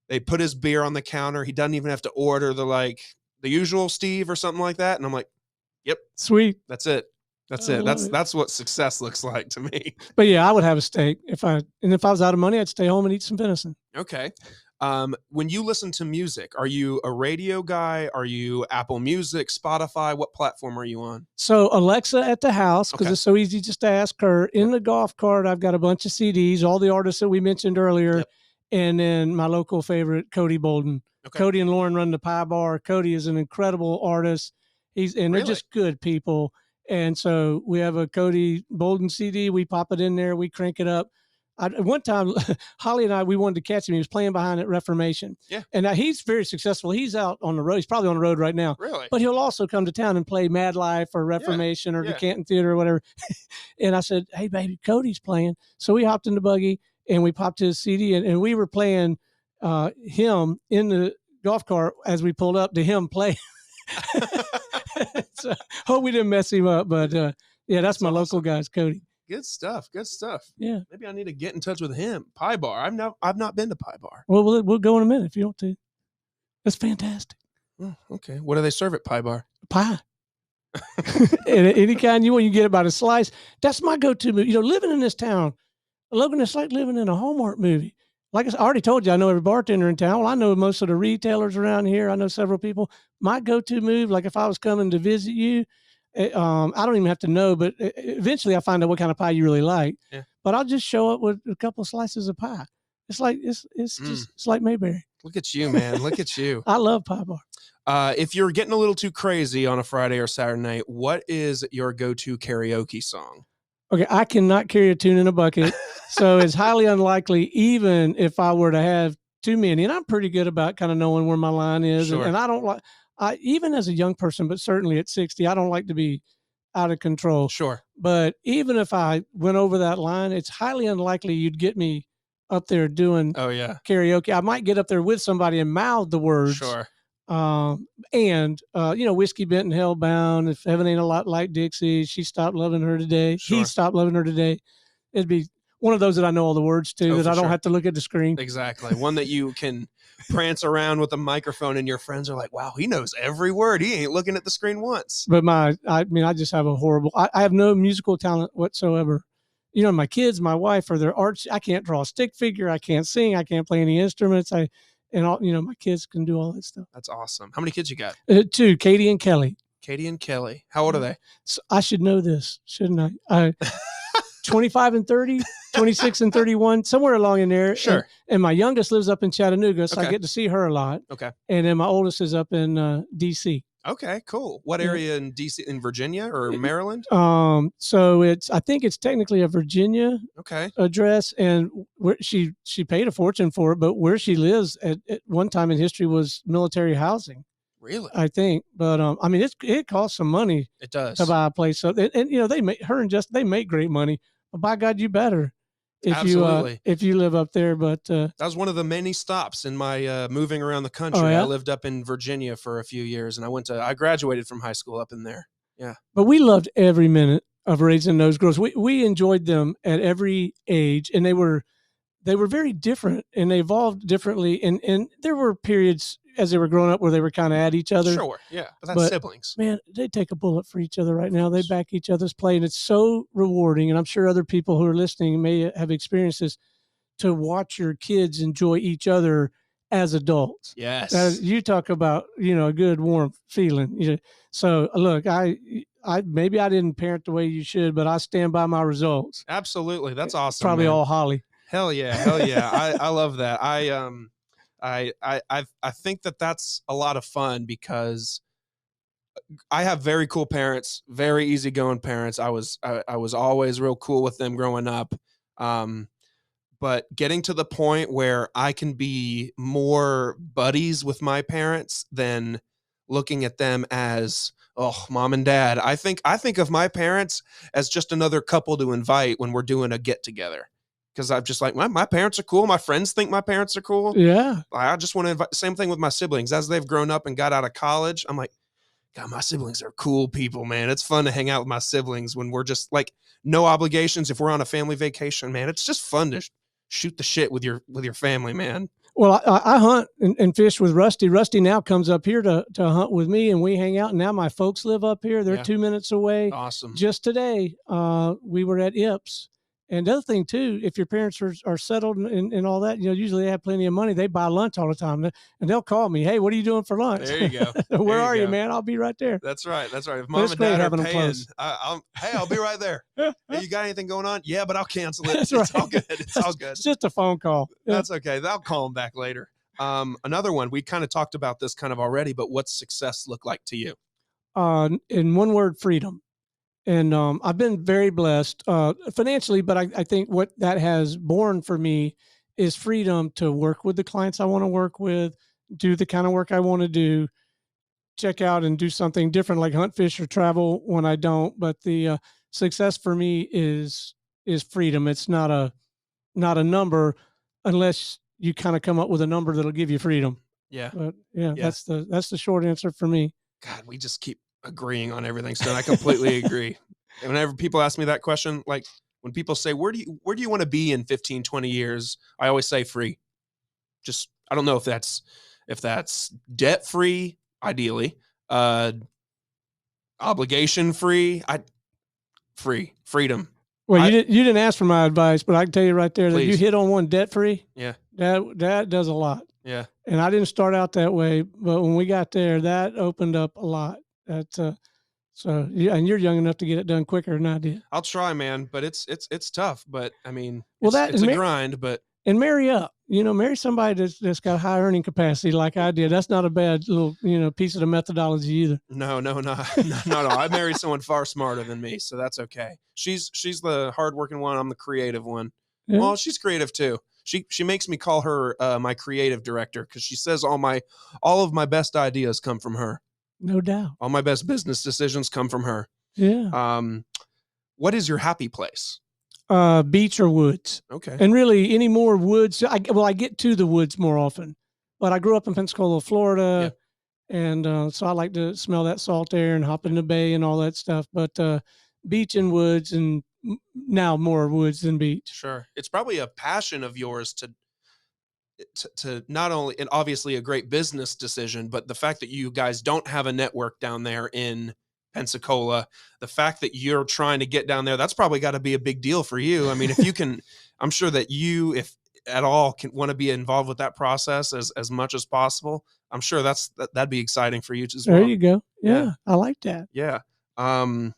they put his beer on the counter. He doesn't even have to order the usual Steve or something like that. And I'm like, yep. Sweet. That's it. That's it. That's what success looks like to me. But yeah, I would have a steak if I was out of money, I'd stay home and eat some venison. Okay. When you listen to music, are you a radio guy? Are you Apple Music, Spotify? What platform are you on? So Alexa at the house, because it's so easy just to ask her. In the golf cart, I've got a bunch of CDs, all the artists that we mentioned earlier, and then my local favorite, Cody Bolden. Okay. Cody and Lauren run the Pie Bar. Cody is an incredible artist. They're just good people. And so we have a Cody Bolden CD. We pop it in there. We crank it up. One time, Holly and we wanted to catch him. He was playing behind at Reformation. Yeah. And now he's very successful. He's out on the road. He's probably on the road right now. Really? But he'll also come to town and play Mad Life or Reformation or the Canton Theater or whatever. And I said, hey, baby, Cody's playing. So we hopped in the buggy and we popped his CD and we were playing him in the golf cart as we pulled up to him play. So, hope we didn't mess him up, but yeah, that's my local awesome. guys, Cody. Good stuff. Good stuff. Yeah. Maybe I need to get in touch with him. Pie Bar. I've not been to Pie Bar. Well, we'll go in a minute if you want to. That's fantastic. Oh, okay. What do they serve at Pie Bar? Pie. Any kind you want, you get about a slice. That's my go-to movie. Living in this town, Logan, it's like living in a Hallmark movie. Like I already told you, I know every bartender in town. Well, I know most of the retailers around here. I know several people. My go-to move, like if I was coming to visit you, I don't even have to know, but eventually I find out what kind of pie you really like. Yeah. But I'll just show up with a couple of slices of pie. It's like it's like Mayberry. Look at you, man. Look at you. I love Pie Bar. If you're getting a little too crazy on a Friday or Saturday night, what is your go-to karaoke song? Okay, I cannot carry a tune in a bucket, so it's highly unlikely, even if I were to have too many. And I'm pretty good about kind of knowing where my line is, Sure. and I don't like. Even as a young person, but certainly at 60, I don't like to be out of control. Sure. But even if I went over that line, it's highly unlikely you'd get me up there doing karaoke. I might get up there with somebody and mouth the words. Sure. And Whiskey Bent and Hellbound, If Heaven Ain't a Lot Like Dixie, She Stopped Loving Her Today, Sure. He Stopped Loving Her Today. It'd be one of those that I know all the words to, that I don't have to look at the screen. Exactly. One that you can prance around with a microphone and your friends are like, wow, he knows every word. He ain't looking at the screen once. But I just have a horrible, I have no musical talent whatsoever. My kids, my wife, are their arts. I can't draw a stick figure. I can't sing. I can't play any instruments. My kids can do all that stuff. That's awesome. How many kids you got? 2, Katie and Kelly. Katie and Kelly. How old are they? So I should know this, shouldn't I? 25 and 30, 26 and 31, somewhere along in there. Sure. And my youngest lives up in Chattanooga, so I get to see her a lot. Okay. And then my oldest is up in D.C. Okay, cool. What area in D.C., in Virginia or Maryland? So I think it's technically a Virginia address, and where she paid a fortune for it, but where she lives at one time in history was military housing. Really? I think, but it costs some money. It does to buy a place. So they make they make great money. But by God, you better if you live up there. But that was one of the many stops in my moving around the country. I lived up in Virginia for a few years, and I graduated from high school up in there. Yeah. But we loved every minute of raising those girls. We enjoyed them at every age, and they were very different, and they evolved differently. And there were periods as they were growing up where they were kind of at each other. Sure, yeah, but that's siblings. Man, they take a bullet for each other right now. They back each other's play, and it's so rewarding. And I'm sure other people who are listening may have experienced this, to watch your kids enjoy each other as adults. Yes. You talk about, a good warm feeling. So look, I maybe I didn't parent the way you should, but I stand by my results. Absolutely. That's awesome. Probably all Holly. Hell yeah. Hell yeah. I love that. I think that's a lot of fun because I have very cool parents, very easygoing parents. I was always real cool with them growing up. But getting to the point where I can be more buddies with my parents than looking at them as, oh, mom and dad. I think of my parents as just another couple to invite when we're doing a get together. Because I'm just like, my parents are cool. My friends think my parents are cool. Yeah. I just want to invite. Same thing with my siblings. As they've grown up and got out of college, I'm like, God, my siblings are cool people, man. It's fun to hang out with my siblings when we're just like, no obligations. If we're on a family vacation, man, it's just fun to shoot the shit with your family, man. Well, I hunt and fish with Rusty. Rusty now comes up here to hunt with me, and we hang out. And now my folks live up here. They're 2 minutes away. Awesome. Just today, we were at Ips. And the other thing, too, if your parents are settled and all that, usually they have plenty of money. They buy lunch all the time. And they'll call me, hey, what are you doing for lunch? There you go. Where are you, man? I'll be right there. That's right. That's right. If mom and dad are paying, I'll be right there. Hey, you got anything going on? Yeah, but I'll cancel it. It's all good. It's all good. It's just a phone call. That's okay. I'll call them back later. Another one, we kind of talked about this kind of already, but what's success look like to you? In one word, freedom. And I've been very blessed financially, but I think what that has borne for me is freedom to work with the clients I want to work with, do the kind of work I want to do, check out and do something different like hunt, fish, or travel when I don't. But the success for me is freedom. It's not a number unless you kind of come up with a number that'll give you freedom. Yeah. But that's the short answer for me. God, we just keep agreeing on everything, Stone. I completely agree. And whenever people ask me that question, like when people say, where do you want to be in 15, 20 years? I always say free. Just, I don't know if that's debt free, ideally, uh, obligation free. Freedom. Well, I you didn't ask for my advice, but I can tell you right there that you Please. hit on one, debt free. Yeah. That does a lot. Yeah. And I didn't start out that way, but when we got there, that opened up a lot. That so yeah, and you're young enough to get it done quicker than I did. I'll try, man, but it's tough. But I mean, Well, it's a grind. But and marry up. Marry somebody that's got high earning capacity like I did. That's not a bad little piece of the methodology either. no, not at all. I married someone far smarter than me, so that's okay. She's the hardworking one. I'm the creative one. Yeah. Well, she's creative too. She makes me call her my creative director because she says all of my best ideas come from her. No doubt. All my best business decisions come from her. Yeah. What is your happy place? Beach or woods. Okay. And really, any more woods. I get to the woods more often, but I grew up in Pensacola, Florida, and so I like to smell that salt air and hop in the bay and all that stuff. But beach and woods, and now more woods than beach. Sure. It's probably a passion of yours to not only, and obviously a great business decision, but the fact that you guys don't have a network down there in Pensacola, the fact that you're trying to get down there, that's probably got to be a big deal for you. I mean, if you can, I'm sure that you, if at all, can want to be involved with that process as much as possible. I'm sure that'd be exciting for you as well. There you go. Yeah. I like that. Yeah. Do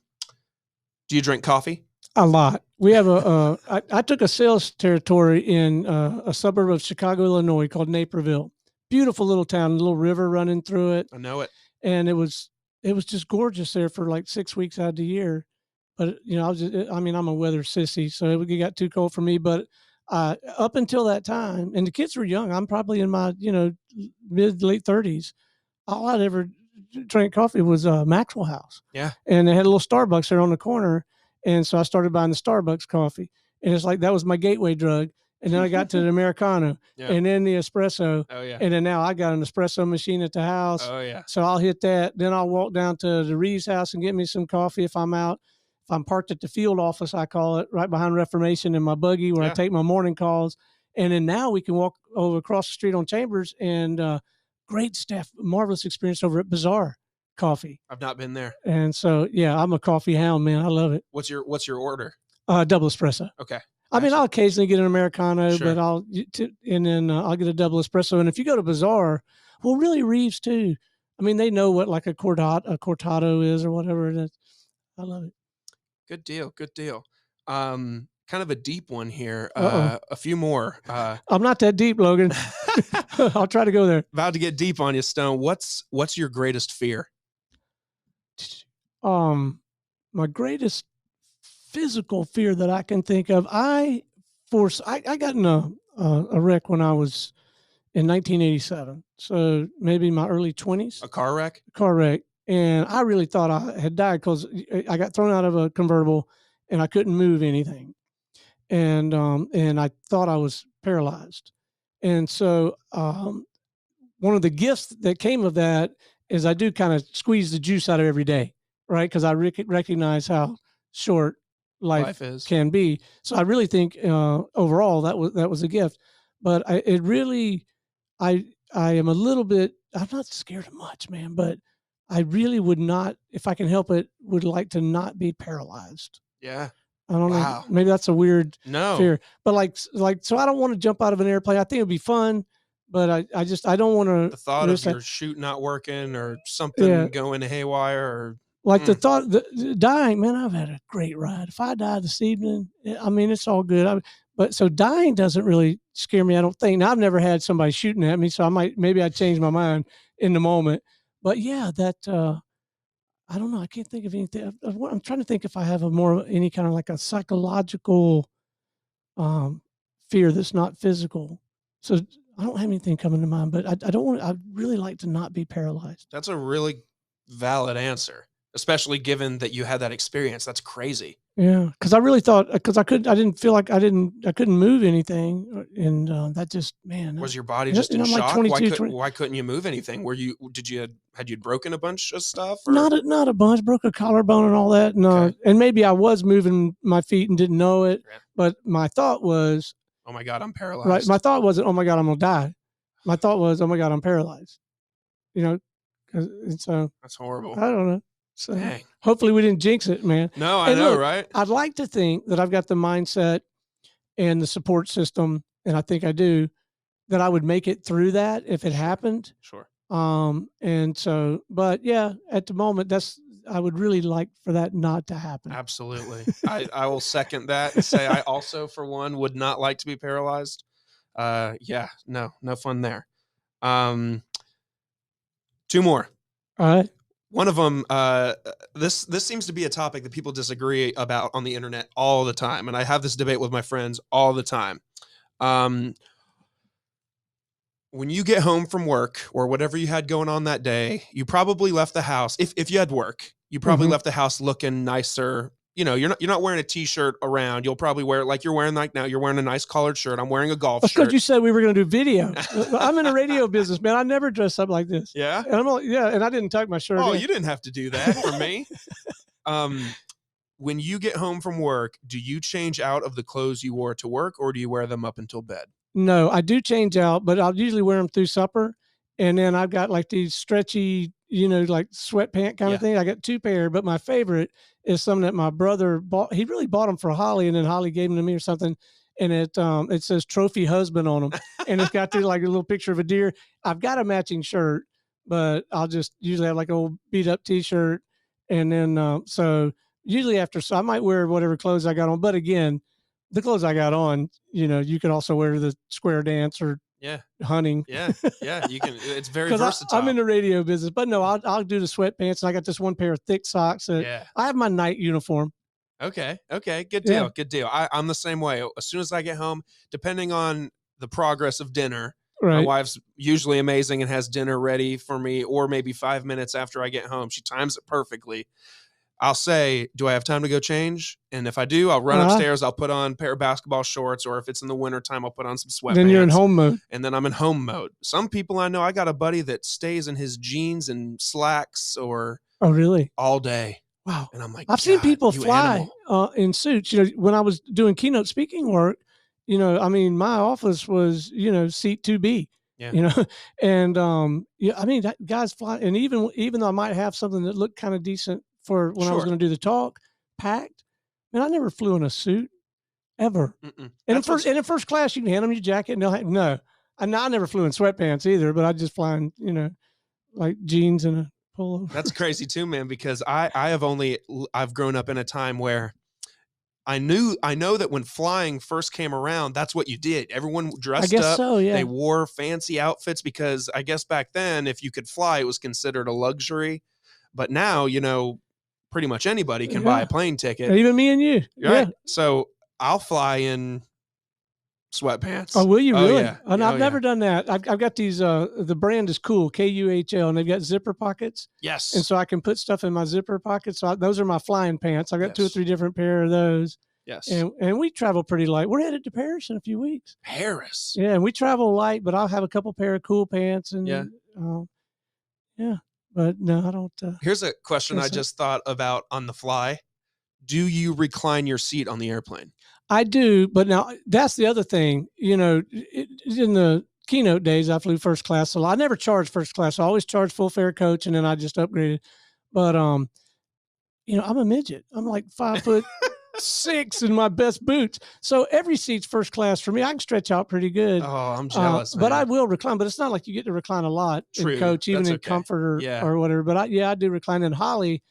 you drink coffee? A lot. We have I took a sales territory in a suburb of Chicago, Illinois called Naperville. Beautiful little town, a little river running through it. I know it. And it was just gorgeous there for like 6 weeks out of the year. But, I'm a weather sissy, so it got too cold for me. But up until that time, and the kids were young, I'm probably in my, mid, late 30s. All I'd ever drank coffee was Maxwell House. Yeah. And they had a little Starbucks there on the corner. And so I started buying the Starbucks coffee. And it's like that was my gateway drug. And then I got to the Americano and then the espresso. Oh, yeah. And then now I got an espresso machine at the house. Oh, yeah. So I'll hit that. Then I'll walk down to the Reeves house and get me some coffee if I'm out. If I'm parked at the field office, I call it, right behind Reformation in my buggy where I take my morning calls. And then now we can walk over across the street on Chambers and great staff, marvelous experience over at Bazaar Coffee. I've not been there. And so, yeah, I'm a coffee hound, man. I love it. What's your order? Double espresso. Okay. I mean, I'll occasionally get an Americano, Sure. but I'll get a double espresso. And if you go to Bazaar, well, really Reeves too. I mean, they know what like a cortado is or whatever it is. I love it. Good deal. Good deal. Kind of a deep one here. Uh-oh. A few more. I'm not that deep, Logan. I'll try to go there. About to get deep on you, Stone. What's your greatest fear? My greatest physical fear that I can think of. I got in a wreck when I was in 1987. So maybe my early 20s. A car wreck? Car wreck. And I really thought I had died because I got thrown out of a convertible and I couldn't move anything. And I thought I was paralyzed. And so one of the gifts that came of that is I do kind of squeeze the juice out of every day, right? Because I recognize how short life is. Can be. So I really think overall that was a gift. But I am a little bit, I'm not scared of much, man, but I really would not, if I can help it, would like to not be paralyzed. Yeah. I don't know. Maybe that's a weird fear. But so I don't want to jump out of an airplane. I think it'd be fun, but I don't want to. The thought of your chute not working or something going haywire or. Like the thought, dying, man, I've had a great ride. If I die this evening, I mean, it's all good. But so dying doesn't really scare me, I don't think. Now, I've never had somebody shooting at me, so maybe I'd change my mind in the moment. But yeah, I don't know. I can't think of anything. I'm trying to think if I have any kind of like a psychological fear that's not physical. So I don't have anything coming to mind, but I'd really like to not be paralyzed. That's a really valid answer. especially given that you had that experience. That's crazy. Yeah, because I really thought because I didn't feel like I couldn't move anything, and that just Was your body just in I'm like shock? 22, 20. Why couldn't you move anything? Had you broken a bunch of stuff? Or? Not a bunch, broke a collarbone and all that. No, Okay. and maybe I was moving my feet and didn't know it, Yeah. but my thought was, oh my God, I'm paralyzed. Right, my thought wasn't, oh my God, I'm gonna die. My thought was, oh my God, I'm paralyzed. You know, and so that's horrible. I don't know. So dang. Hopefully we didn't jinx it, man. No, I know, right? I'd like to think that I've got the mindset and the support system, and I think I do, that I would make it through that if it happened. Sure. And so, but yeah, at the moment, I would really like for that not to happen. Absolutely. I will second that and say I also, for one, would not like to be paralyzed. Yeah, no fun there. 2 more. All right. One of them, this seems to be a topic that people disagree about on the internet all the time. And I have this debate with my friends all the time. When you get home from work or whatever you had going on that day, you probably left the house. If you had work, you probably left the house looking nicer. You know, you're not wearing a t-shirt around. You'll probably wear it like you're wearing like now. You're wearing a nice collared shirt. I'm wearing a golf shirt. Because you said we were going to do video. I'm in a radio business, man. I never dress up like this. Yeah. And and I didn't tuck my shirt. Oh, in. You didn't have to do that for me. When you get home from work, do you change out of the clothes you wore to work, or do you wear them up until bed? No, I do change out, but I'll usually wear them through supper. And then I've got like these stretchy, like sweatpant kind of thing. I got 2 pair, but my favorite is something that my brother bought. He really bought them for Holly, and then Holly gave them to me or something. And it says trophy husband on them. And it's got like a little picture of a deer. I've got a matching shirt, but I'll just usually have like an old beat up t-shirt. And then, so usually so I might wear whatever clothes I got on. But again, the clothes I got on, you could also wear the square dance or hunting. Yeah. You can. It's very versatile. I'm in the radio business, but no, I'll do the sweatpants. And I got this 1 pair of thick socks. I have my night uniform. Okay. Good deal. Good deal. I'm the same way. As soon as I get home, depending on the progress of dinner, my wife's usually amazing and has dinner ready for me, or maybe 5 minutes after I get home. She times it perfectly. I'll say, do I have time to go change? And if I do, I'll run upstairs. I'll put on a pair of basketball shorts, or if it's in the wintertime, I'll put on some sweatpants. Then you're in home mode. And then I'm in home mode. Some people I know, I got a buddy that stays in his jeans and slacks or really all day. Wow. And I'm like, I've seen people fly in suits. When I was doing keynote speaking work, my office was, seat 2B. Yeah. And guys fly, and even though I might have something that looked kind of decent for when I was going to do the talk, packed. Man, I never flew in a suit ever. And in first class, you can hand them your jacket. And I never flew in sweatpants either, but I just fly in, like jeans and a polo. That's crazy too, man, because I've grown up in a time where I know that when flying first came around, that's what you did. Everyone dressed up. So, yeah. They wore fancy outfits because I guess back then, if you could fly, it was considered a luxury. But now, pretty much anybody can buy a plane ticket. Even me and you. Right? Yeah. So I'll fly in sweatpants. Oh, will you really? Yeah. I've never done that. I've got these, the brand is cool, KUHL, and they've got zipper pockets. Yes. And so I can put stuff in my zipper pockets. So those are my flying pants. I've got 2 or 3 different pair of those. Yes. And we travel pretty light. We're headed to Paris in a few weeks. Paris? Yeah, and we travel light, but I'll have a couple pair of cool pants. And but no, I don't. Here's a question I just thought about on the fly. Do you recline your seat on the airplane? I do, but now that's the other thing. In the keynote days, I flew first class, so I never charged first class. I always charged full fare coach, and then I just upgraded. But I'm a midget. I'm like 5'6" in my best boots, so every seat's first class for me. I can stretch out pretty good. Oh, I'm jealous, but I will recline. But it's not like you get to recline a lot in coach, even in comfort or whatever. But I do recline. And Holly,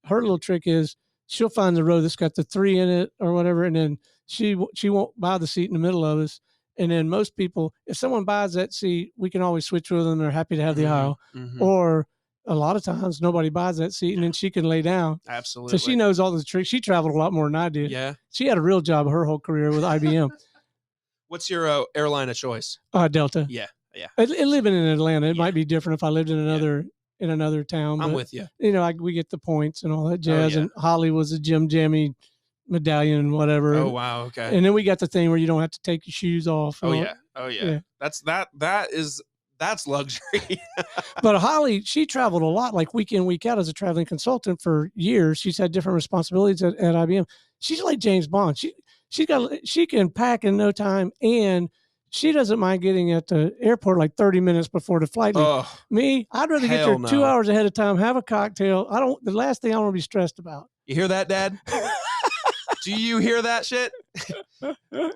her little trick is she'll find the row that's got the 3 in it or whatever, and then she won't buy the seat in the middle of us. And then most people, if someone buys that seat, we can always switch with them. They're happy to have the aisle. Or a lot of times nobody buys that seat, and then she can lay down. Absolutely. So she knows all the tricks. She traveled a lot more than I did. Yeah. She had a real job her whole career with IBM. What's your airline of choice? Delta. Yeah. Living in Atlanta, it might be different if I lived in another in another town. I'm but, with you. You know, we get the points and all that jazz. yeah. And Holly was a Jim Jammy medallion and whatever. Oh, wow. Okay. And then we got the thing where you don't have to take your shoes off. Oh, yeah. Oh, yeah. That's luxury. But Holly, she traveled a lot, like week in, week out as a traveling consultant for years. She's had different responsibilities at IBM. She's like James Bond. She can pack in no time, and she doesn't mind getting at the airport like 30 minutes before the flight leaves. Oh, Me, I'd rather get there 2 hours ahead of time, have a cocktail. The last thing I want to be stressed about. You hear that, Dad? Do you hear that shit?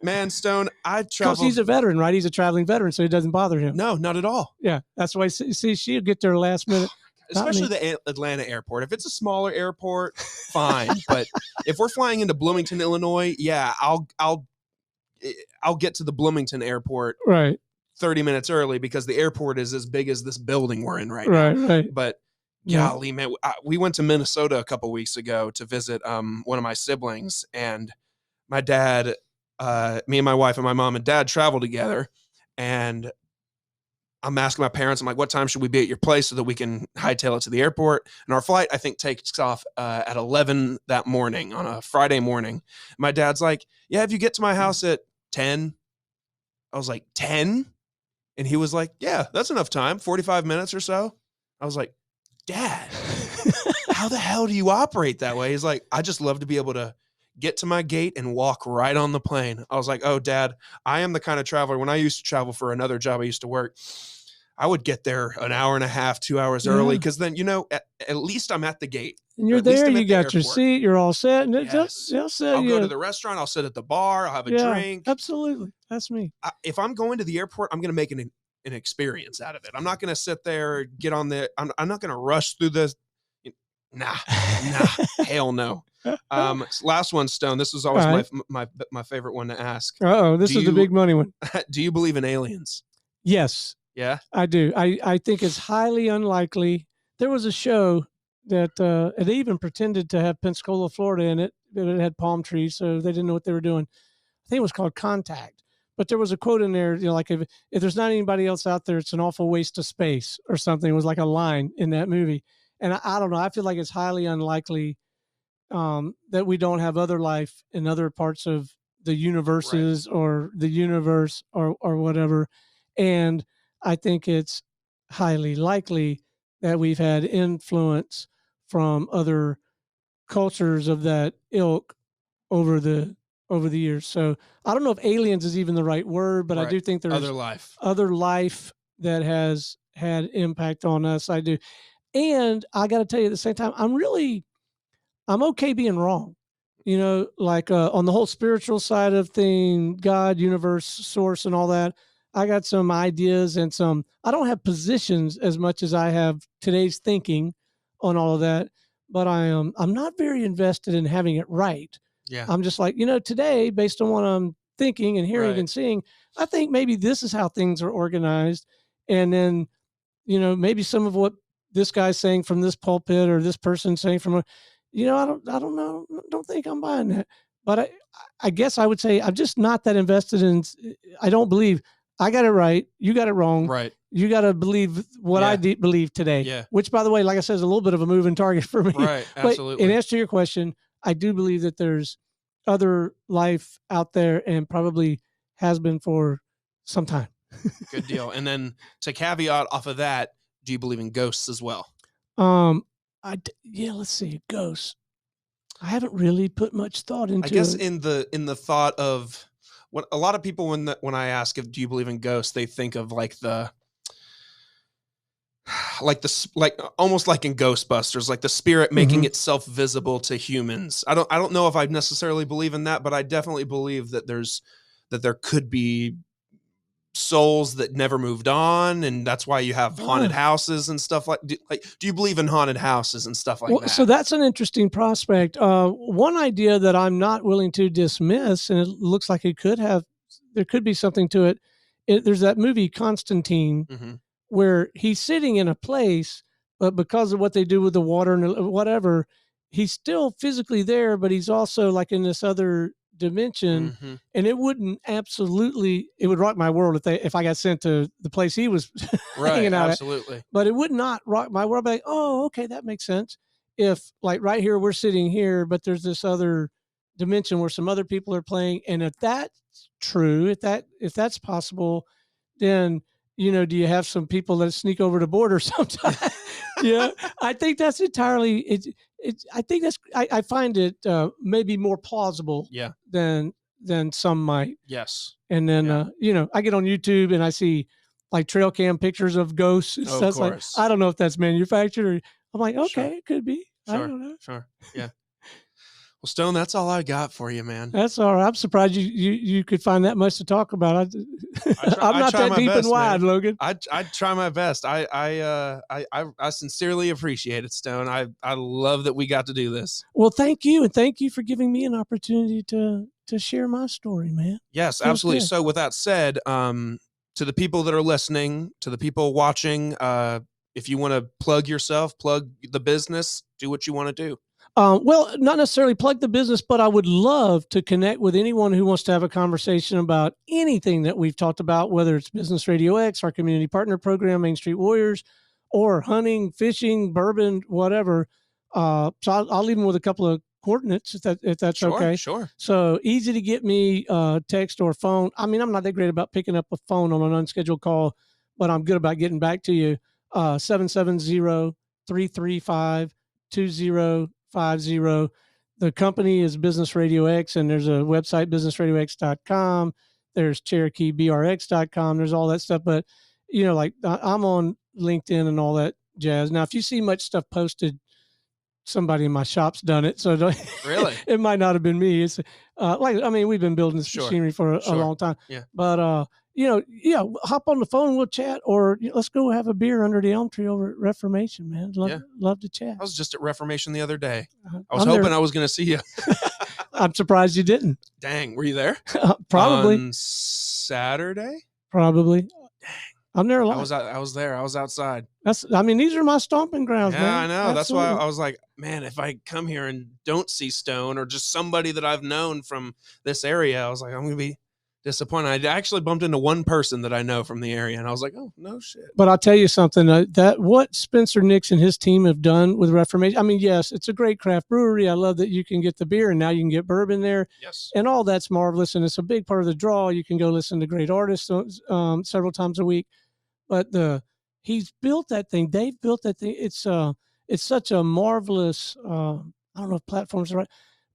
Man, Stone, I travel. Because he's a veteran, right? He's a traveling veteran, so it doesn't bother him. No, not at all. Yeah, that's why. See, she'll get there last minute. Especially the Atlanta airport. If it's a smaller airport, fine. But if we're flying into Bloomington, Illinois, yeah, I'll get to the Bloomington airport 30 minutes early because the airport is as big as this building we're in right now. Right. But golly, man, we went to Minnesota a couple weeks ago to visit one of my siblings, and my dad, me and my wife and my mom and dad travel together, and I'm asking my parents, I'm like, what time should we be at your place so that we can hightail it to the airport? And our flight, I think, takes off at 11 that morning on a Friday morning. My dad's like, yeah, if you get to my house at 10, I was like, 10? And he was like, yeah, that's enough time, 45 minutes or so. I was like, Dad, how the hell do you operate that way? He's like, I just love to be able to get to my gate and walk right on the plane. I was like, oh, Dad, I am the kind of traveler. When I used to travel for another job I used to work, I would get there an hour and a half, 2 hours early. Because then, at least I'm at the gate. And you're there, you got your seat, you're all set. And I'll go to the restaurant, I'll sit at the bar, I'll have a drink. Absolutely. That's me. If I'm going to the airport, I'm going to make an experience out of it. I'm not going to sit there, get on the, I'm not going to rush through this. Nah, hell no. Last one, Stone. This was always my favorite one to ask. This is the big money one. Do you believe in aliens? Yes. Yeah, I do. I think it's highly unlikely. There was a show that it even pretended to have Pensacola, Florida in it, but it had palm trees, so they didn't know what they were doing. I think it was called Contact. But there was a quote in there, like if there's not anybody else out there, it's an awful waste of space or something. It was like a line in that movie. And I don't know. I feel like it's highly unlikely that we don't have other life in other parts of the universes or the universe or whatever. And I think it's highly likely that we've had influence from other cultures of that ilk over the years. So I don't know if aliens is even the right word, but I do think there's other life that has had impact on us. I do. And I got to tell you at the same time, I'm okay being wrong, like on the whole spiritual side of things, God, universe, source, and all that. I got some ideas and I don't have positions as much as I have today's thinking on all of that, but I'm not very invested in having it right. Yeah. I'm just like, today, based on what I'm thinking and hearing and seeing, I think maybe this is how things are organized. And then, maybe some of what this guy's saying from this pulpit or this person saying from I don't know. Don't think I'm buying that. But I guess I would say I'm just not that invested in, I don't believe I got it right. You got it wrong. Right. You got to believe what I believe today. Yeah. Which, by the way, like I said, is a little bit of a moving target for me. Right. Absolutely. But in answer to your question, I do believe that there's other life out there and probably has been for some time. Good deal. And then to caveat off of that, do you believe in ghosts as well? Let's see. Ghosts. I haven't really put much thought into it. I guess in the thought of what a lot of people, when I ask if do you believe in ghosts, they think of like almost like in Ghostbusters, like the spirit making itself visible to humans. I don't know if I necessarily believe in that, but I definitely believe that there could be souls that never moved on, and that's why you have haunted houses and stuff do you believe in haunted houses and stuff like that? So that's an interesting prospect. One idea that I'm not willing to dismiss, and it looks like there could be something to it. There's that movie Constantine, where he's sitting in a place, but because of what they do with the water and whatever, he's still physically there, but he's also like in this other dimension, Mhm. and it would rock my world if I got sent to the place he was Right, hanging out at. absolutely. But it would not rock my world. I'd be like, oh, okay, that makes sense. If like right here we're sitting here, but there's this other dimension where some other people are playing, and if that's true, if that's possible, then do you have some people that sneak over the border sometime? Yeah, I think that's entirely it. I think I find it maybe more plausible Yeah. than some might. Yes. And then Yeah. I get on YouTube and I see like trail cam pictures of ghosts. Of That's like, course. I don't know if that's manufactured. Or, I'm like, okay, Sure. it could be. I Sure. don't know. Sure. Yeah. Well, Stone, that's all I got for you, man. That's all right. I'm surprised you could find that much to talk about. I'm not that deep and wide, man. Logan. I try my best. I sincerely appreciate it, Stone. I love that we got to do this. Well, thank you, and thank you for giving me an opportunity to share my story, man. Yes, absolutely. So with that said, to the people that are listening, to the people watching, if you want to plug yourself, plug the business, do what you want to do. Well, not necessarily plug the business, but I would love to connect with anyone who wants to have a conversation about anything that we've talked about, whether it's Business Radio X, our community partner program, Main Street Warriors, or hunting, fishing, bourbon, whatever. So I'll leave them with a couple of coordinates if that's Sure, okay. Sure. So easy to get me, text or phone. I mean, I'm not that great about picking up a phone on an unscheduled call, but I'm good about getting back to you. 770-335-2050. The company is Business Radio X, and there's a website, businessradiox.com. There's CherokeeBRX.com. There's all that stuff. But, like I'm on LinkedIn and all that jazz. Now, if you see much stuff posted, somebody in my shop's done it. So really, it might not have been me. It's we've been building this machinery for a long time. Yeah. But, hop on the phone, we'll chat, or let's go have a beer under the elm tree over at Reformation, man. Love to chat. I was just at Reformation the other day. I was I'm hoping there. I was going to see you. I'm surprised you didn't. Dang, were you there? Probably. On Saturday? Probably. I'm there a lot. I was there. I was outside. These are my stomping grounds, man. Yeah, I know. Absolutely. That's why I was like, man, if I come here and don't see Stone or just somebody that I've known from this area, I was like, I'm going to be disappointed. I actually bumped into one person that I know from the area, and I was like, oh, no shit. But I'll tell you something, that what Spencer Nix and his team have done with Reformation, I mean, yes, it's a great craft brewery. I love that you can get the beer, and now you can get bourbon there. Yes. And all that's marvelous, and it's a big part of the draw. You can go listen to great artists several times a week. But he's built that thing. They've built that thing. It's such a marvelous, I don't know if platforms are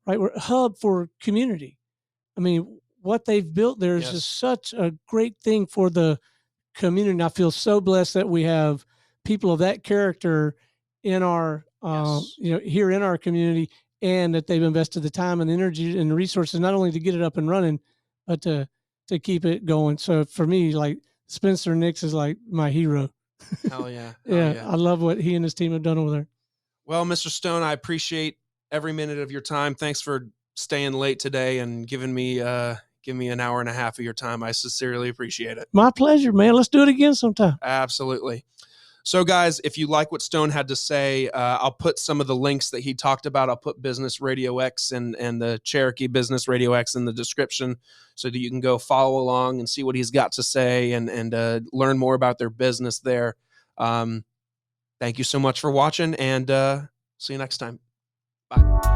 right, hub for community. I mean, what they've built there is just such a great thing for the community. And I feel so blessed that we have people of that character in our, here in our community, and that they've invested the time and energy and the resources, not only to get it up and running, but to keep it going. So for me, like, Spencer Nix is like my hero. Hell yeah. Yeah. I love what he and his team have done over there. Well, Mr. Stone, I appreciate every minute of your time. Thanks for staying late today and giving me an hour and a half of your time. I sincerely appreciate it. My pleasure, man. Let's do it again sometime. Absolutely. So, guys, if you like what Stone had to say, I'll put some of the links that he talked about. I'll put Business Radio X and the Cherokee Business Radio X in the description so that you can go follow along and see what he's got to say and learn more about their business there. Thank you so much for watching, and see you next time. Bye.